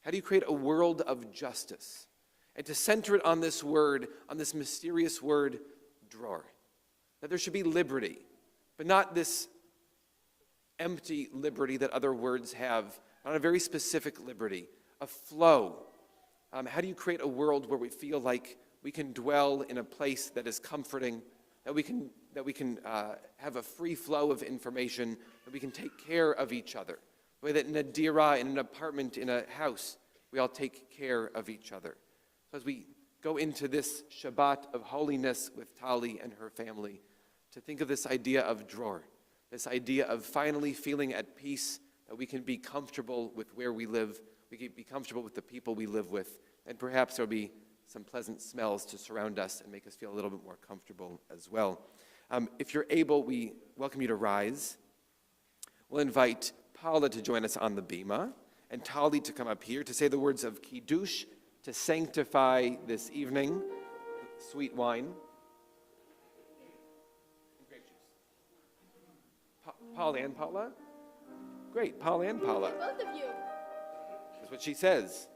S1: How do you create a world of justice? And to center it on this word, on this mysterious word, dror. That there should be liberty, but not this empty liberty that other words have, not a very specific liberty, a flow. How do you create a world where we feel like we can dwell in a place that is comforting, that we can have a free flow of information, that we can take care of each other. The way that in a dira, in an apartment, in a house, we all take care of each other. So as we go into this Shabbat of holiness with Tali and her family, to think of this idea of dror, this idea of finally feeling at peace, that we can be comfortable with where we live, we can be comfortable with the people we live with, and perhaps there'll be some pleasant smells to surround us and make us feel a little bit more comfortable as well. If you're able, we welcome you to rise. We'll invite Paula to join us on the bima, and Tali to come up here to say the words of Kiddush, to sanctify this evening, sweet wine. Grape juice. Paul and Paula? Great, Paul and Paula.
S3: Both of you.
S1: That's what she says.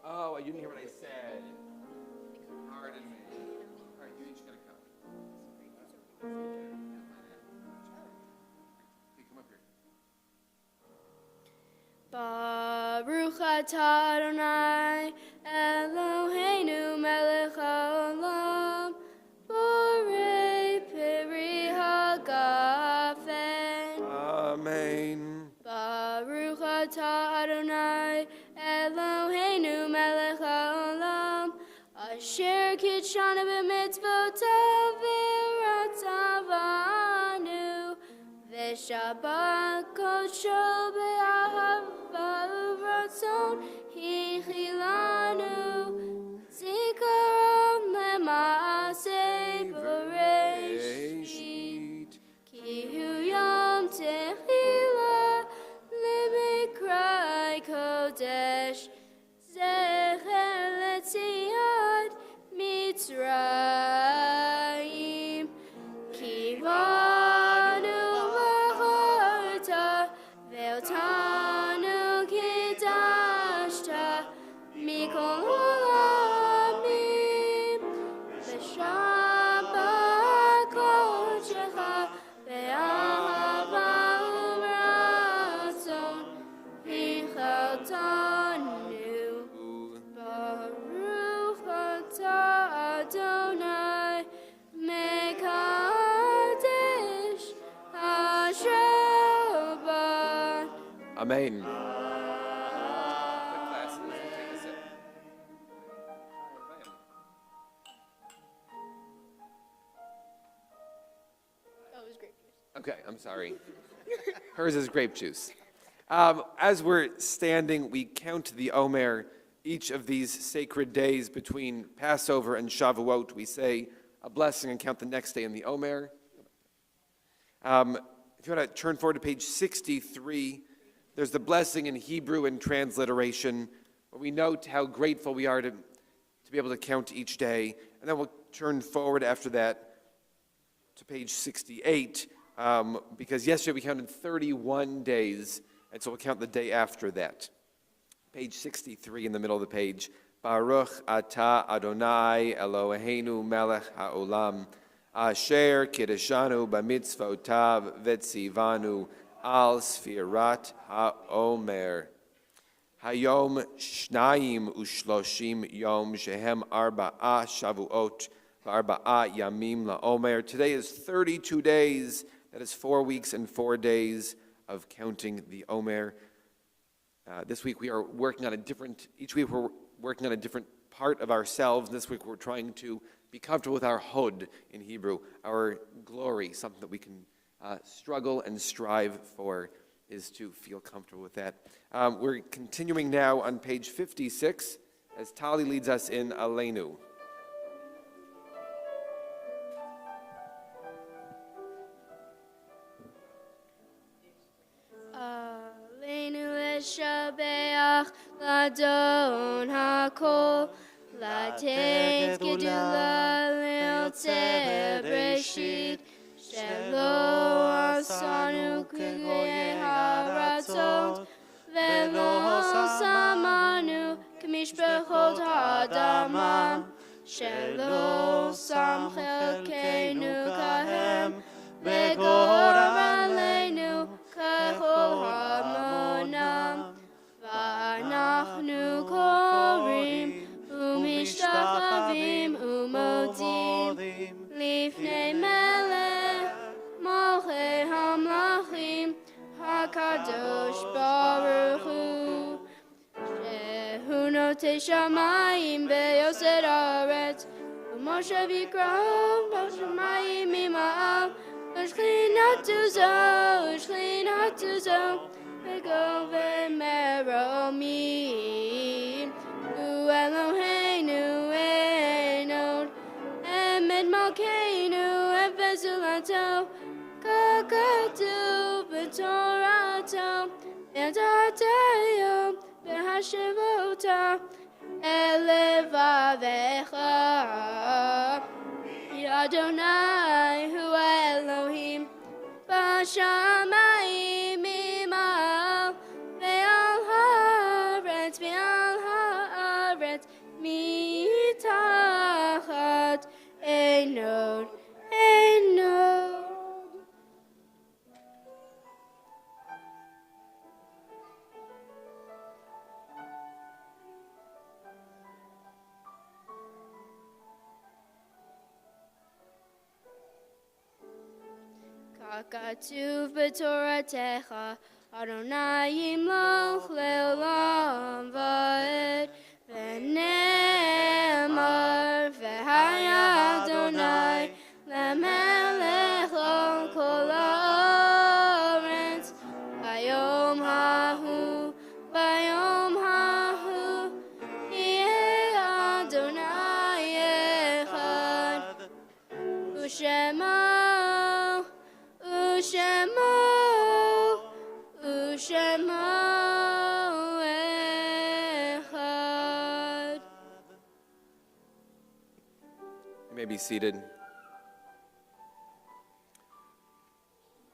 S1: Oh, I didn't hear what I said. Pardon me. All right, you each gotta come. Hey, come up here.
S3: Baruch atah Adonai Eloheinu melech haolam borei peri hagafen.
S1: Amen.
S3: Baruch atah Adonai Eloheinu melech haolam asher kitshanu b'mitzvotav v'ratzavanu v'shabbat kodsho be'ahava u'ratzon hichilanu zikaron lema'aseh b'reishit ki hu yom techi kodesh, zecher letziat Mitzrayim, kivanu v'chorta, ve'otanu kidashta, mikol olamim, v'shabbat kodecha, ve'ahava u'ratzon, hichaltanu, Baruch atah Adonai, mekadesh ha-Shabbat.
S1: Amen. The glasses and take a sip.
S3: Oh, it was grape juice.
S1: Okay, I'm sorry. Hers is grape juice. As we're standing, we count the Omer. Each of these sacred days between Passover and Shavuot, we say a blessing and count the next day in the Omer. If you want to turn forward to page 63, there's the blessing in Hebrew and transliteration, where we note how grateful we are to be able to count each day. And then we'll turn forward after that to page 68, because yesterday we counted 31 days, and so we'll count the day after that. Page 63 in the middle of the page. Baruch atah Adonai Eloheinu melech haolam, asher kiddushanu b'mitzvotav v'tzivanu al sfirat haomer. Hayom shnayim ushloshim yom shehem arba'a shavuot v'arba'a yamim la'omer. Today is 32 days. That is 4 weeks and 4 days of counting the Omer. This week we are working on each week we're working on a different part of ourselves. This week we're trying to be comfortable with our hod in Hebrew, our glory, something that we can struggle and strive for is to feel comfortable with that. We're continuing now on page 56 as Tali leads us in Aleinu.
S3: Shabeach Ladon HaKol Latet Gedula Leotzer Breshit Shelo Asanu K'goyei Haratzot Velo Samanu K'mishpechot Ha'adama Shelo Sam Chelkeinu Kahem V'gor Aleinu K'chol Hamonam V'anachnu korim U'mishtachavim U'modim Lifnei Melech Malchei Hamlachim HaKadosh Baruch Hu Shehu Notei Shamayim Be'yoser Haaretz U'Moshe V'Yikra B'Shamayim Ima'av U'Shchinatu Zo U'Shchinatu Zo V'go V'meromim U'Eloheinu Einod Emed Malkeinu Evezulato K'katuv B'Torato Yadatayo B'Hashivota Elevavecha Yadonai Hu Elohim B'Shamayim Imal Ve'al Haaretz Mitachat Einod Katuv b'Toratecha Adonai yimloch le'olam va'ed V'ne'emar v'haya Adonai le'melech al kol ha'aretz Bayom hahu Yeh Adonai echad U'shemo
S1: You may be seated.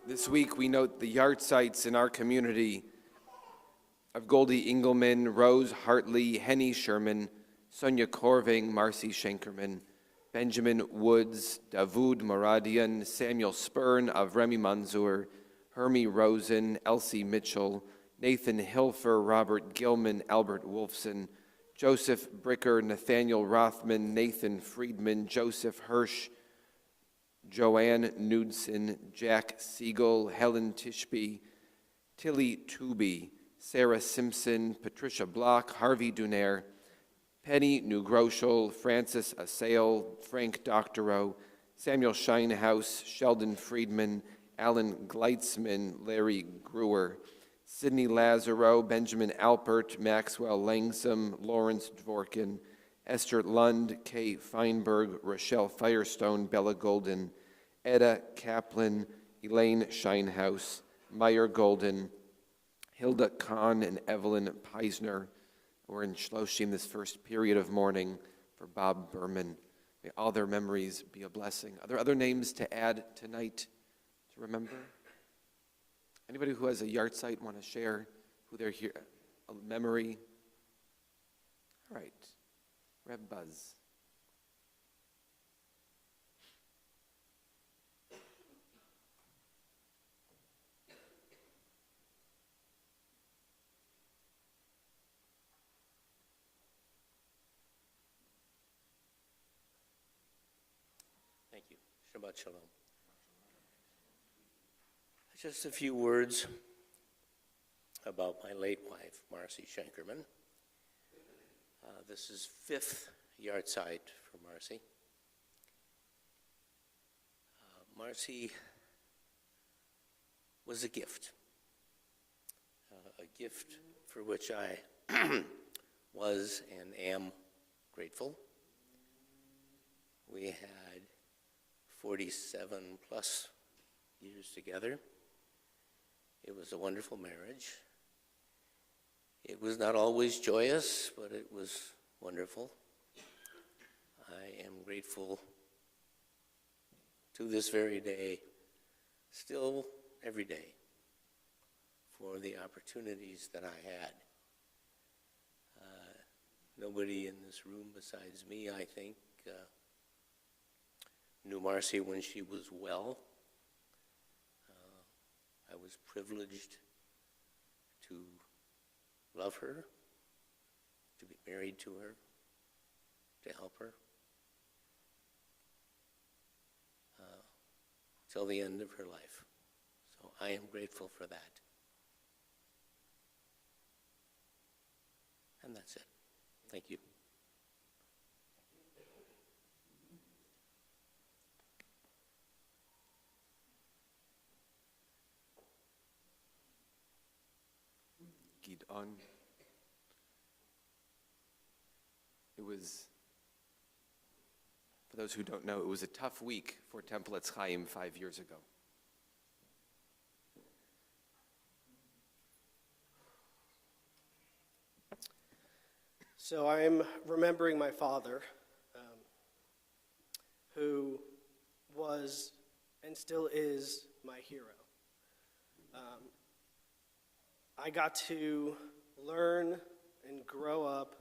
S1: This week we note the yard sites in our community of Goldie Engelman, Rose Hartley, Henny Sherman, Sonia Corving, Marcy Schenkerman, Benjamin Woods, Davud Moradian, Samuel Spurn, Avremi Manzour, Hermie Rosen, Elsie Mitchell, Nathan Hilfer, Robert Gilman, Albert Wolfson, Joseph Bricker, Nathaniel Rothman, Nathan Friedman, Joseph Hirsch, Joanne Knudsen, Jack Siegel, Helen Tishby, Tilly Tooby, Sarah Simpson, Patricia Block, Harvey Dunaire, Penny Neugroschel, Francis Assail, Frank Doctorow, Samuel Shinehouse, Sheldon Friedman, Alan Gleitzman, Larry Gruer, Sidney Lazaro, Benjamin Alpert, Maxwell Langsam, Lawrence Dvorkin, Esther Lund, Kay Feinberg, Rochelle Firestone, Bella Golden, Etta Kaplan, Elaine Shinehouse, Meyer Golden, Hilda Kahn, and Evelyn Peisner. We're in Shloshim, this first period of mourning for Bob Berman. May all their memories be a blessing. Are there other names to add tonight to remember? Anybody who has a yard site want to share who they're here, a memory? All right, Reb Buzz.
S7: Thank you. Shabbat Shalom. Just a few words about my late wife, Marcy Schenkerman. This is fifth yard site for Marcy. Marcy was a gift for which I was and am grateful. We had 47 plus years together. It was a wonderful marriage. It was not always joyous, but it was wonderful. I am grateful to this very day, still every day, for the opportunities that I had. Nobody in this room besides me, I think, knew Marcy when she was well. I was privileged to love her, to be married to her, to help her, till the end of her life. So I am grateful for that. And that's it. Thank you.
S1: On. It was, for those who don't know, it was a tough week for Temple Etz Chaim 5 years ago.
S8: So I'm remembering my father, who was and still is my hero. I got to learn and grow up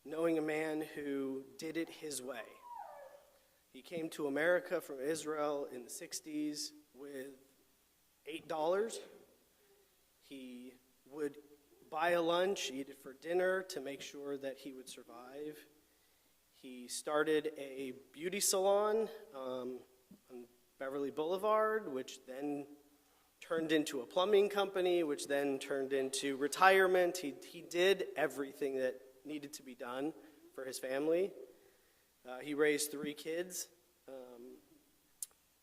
S8: knowing a man who did it his way. He came to America from Israel in the 60s with $8. He would buy a lunch, eat it for dinner to make sure that he would survive. He started a beauty salon on Beverly Boulevard, which then turned into a plumbing company, which then turned into retirement. He did everything that needed to be done for his family. He raised 3 kids,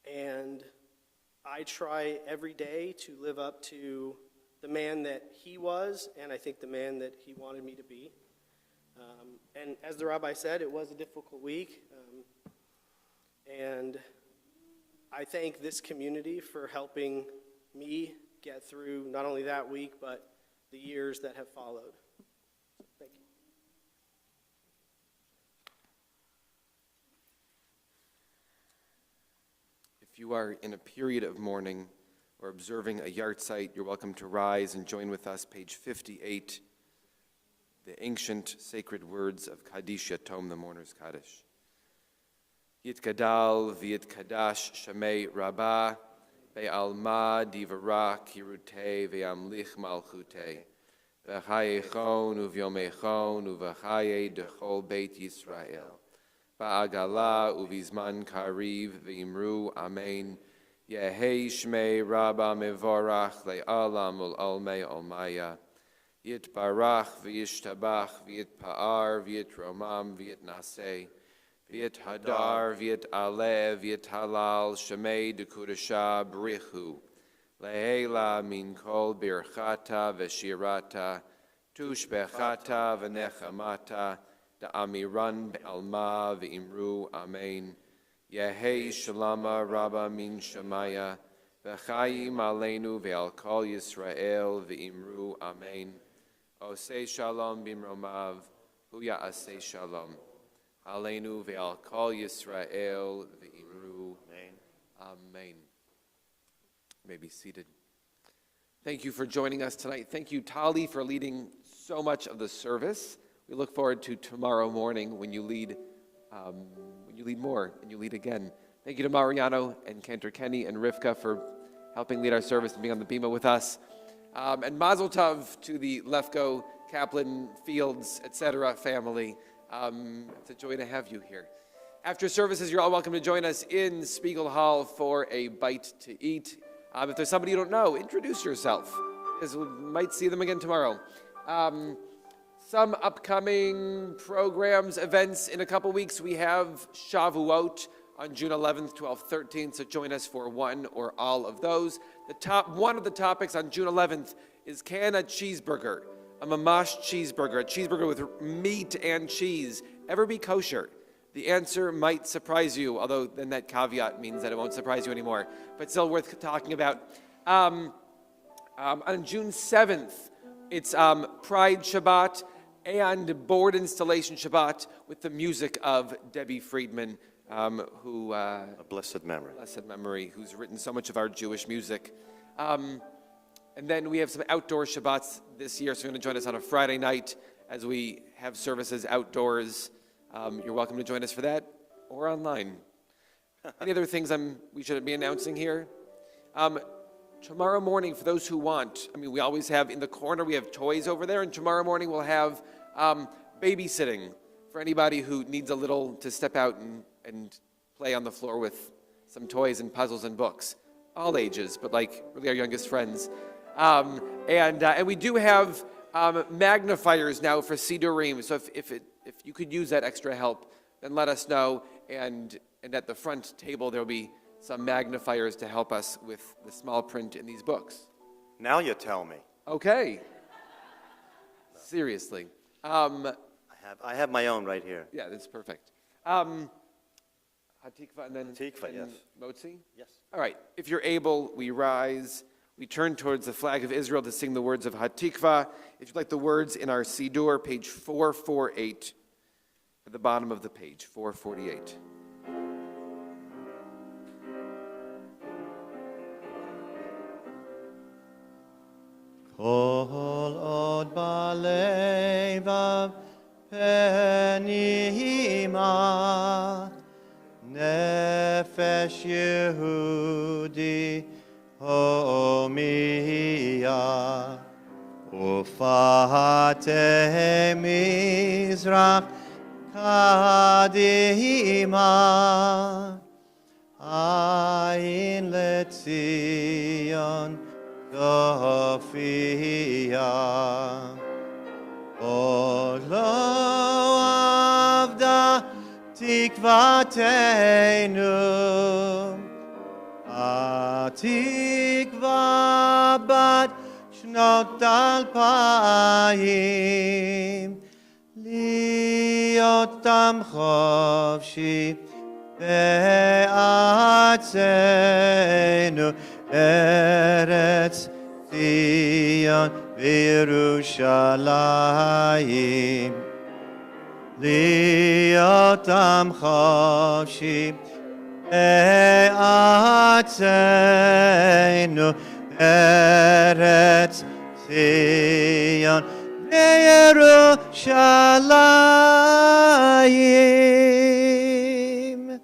S8: and I try every day to live up to the man that he was, and I think the man that he wanted me to be. And as the rabbi said, it was a difficult week, and I thank this community for helping me get through not only that week, but the years that have followed. Thank you.
S1: If you are in a period of mourning or observing a yahrzeit, you're welcome to rise and join with us, page 58, the ancient sacred words of Kaddish Yatom, the mourner's Kaddish. Yitkadal v'yitkadash shamei rabbah, be'alma divara kirute ve'amlich malchute, v'chayechon uvyomechon uv'chaye dechol beit Yisrael. Ba'agala uvizman kariv v'imru amen. Yehei shmei rabba mevorach le'alam ul'almei olmaya. Yitbarach v'yishtabach v'yitpa'ar v'yitromam v'yitnaseh. V'yithadar v'yit'aleh v'yithalal shmei dekudasha brichu. Le'ela min kol birchata v'shirata. Tushbechata v'nechamata. Da'amiran be'alma v'imru amen. Yehei shalama rabba min shamaya. V'chayim aleinu ve'al kol Yisrael v'imru amen. Osei shalom bimromav, hu ya'asei shalom. Aleinu ve'al kol Yisrael v'imru amen. You may be seated. Thank you for joining us tonight. Thank you, Tali, for leading so much of the service. We look forward to tomorrow morning when you lead more and you lead again. Thank you to Mariano and Cantor Kenny and Rivka for helping lead our service and being on the bima with us. And Mazel Tov to the Lefko, Kaplan, Fields, etc. family. It's a joy to have you here. After services, you're all welcome to join us in Spiegel Hall for a bite to eat. If there's somebody you don't know, introduce yourself, because we might see them again tomorrow. Some upcoming programs, events in a couple weeks. We have Shavuot on June 11th, 12th, 13th, so join us for one or all of those. One of the topics on June 11th is can a cheeseburger, a mamash cheeseburger, a cheeseburger with meat and cheese, ever be kosher? The answer might surprise you, although then that caveat means that it won't surprise you anymore, but still worth talking about. On June 7th, it's Pride Shabbat and Board Installation Shabbat with the music of Debbie Friedman, who...
S2: A blessed memory.
S1: Blessed memory, who's written so much of our Jewish music. And then we have some outdoor Shabbats this year, so you're going to join us on a Friday night as we have services outdoors. You're welcome to join us for that, or online. Any other things we should be announcing here? Tomorrow morning, for those who want, we always have in the corner, we have toys over there, and tomorrow morning we'll have babysitting for anybody who needs a little to step out and play on the floor with some toys and puzzles and books. All ages, but like really our youngest friends. And we do have magnifiers now for Sidurim, so if you could use that extra help, then let us know, and at the front table there'll be some magnifiers to help us with the small print in these books.
S2: Now you tell me.
S1: Okay. Seriously.
S2: I have my own right here.
S1: Yeah, that's perfect. Hatikva and then
S2: Hatikva, yes.
S1: Motzi?
S2: Yes.
S1: All right. If you're able, we rise. We turn towards the flag of Israel to sing the words of Hatikva. If you'd like the words in our Sidur, page 448, at the bottom of the page, 448.
S2: Kol od balevav penima nefesh Yehudi homia ufate mizrach kadima ayin letzion Sophia, Od lo avda tikvateinu, Hatikva bat shnot alpayim, liot tam chovshi be'atzenu, Eretz Zion v'Yerushalayim Liot am chavshi Be'atzenu Eretz Zion Be'Yerushalayim.
S1: I'd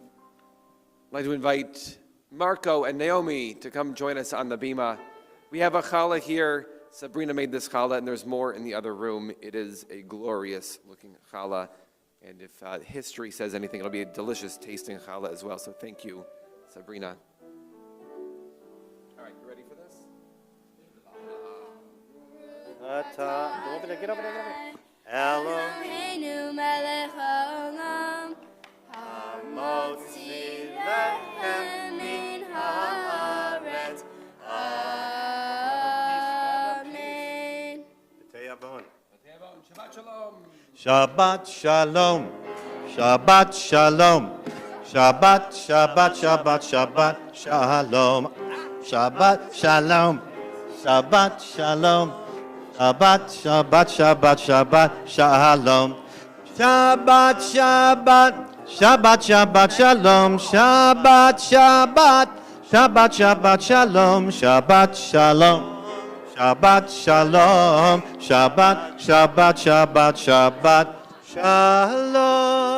S1: like to invite Marco and Naomi to come join us on the bima. We have a challah here. Sabrina made this challah, and there's more in the other room. It is a glorious looking challah. And if history says anything, it'll be a delicious tasting challah as well. So thank you, Sabrina. All right, you ready for this?
S2: Go over there, get over there, get over there. Elohim
S3: Eloheinu melech haolam,
S2: Hamotzi lechem min haaretz.
S3: Amen.
S2: B'teyavon.
S1: Shabbat shalom.
S2: Shabbat shalom. Shabbat shalom. Shabbat, Shabbat, Shabbat, Shabbat, shalom. Shabbat shalom. Shabbat shalom. Shabbat, Shabbat, Shabbat, Shabbat, shalom. Shabbat, Shabbat, Shabbat, Shabbat, shalom. Shabbat, Shabbat, Shabbat, Shabbat, shalom. Shabbat, shalom. Shabbat, shalom. Shabbat, Shabbat, Shabbat, Shabbat, shalom.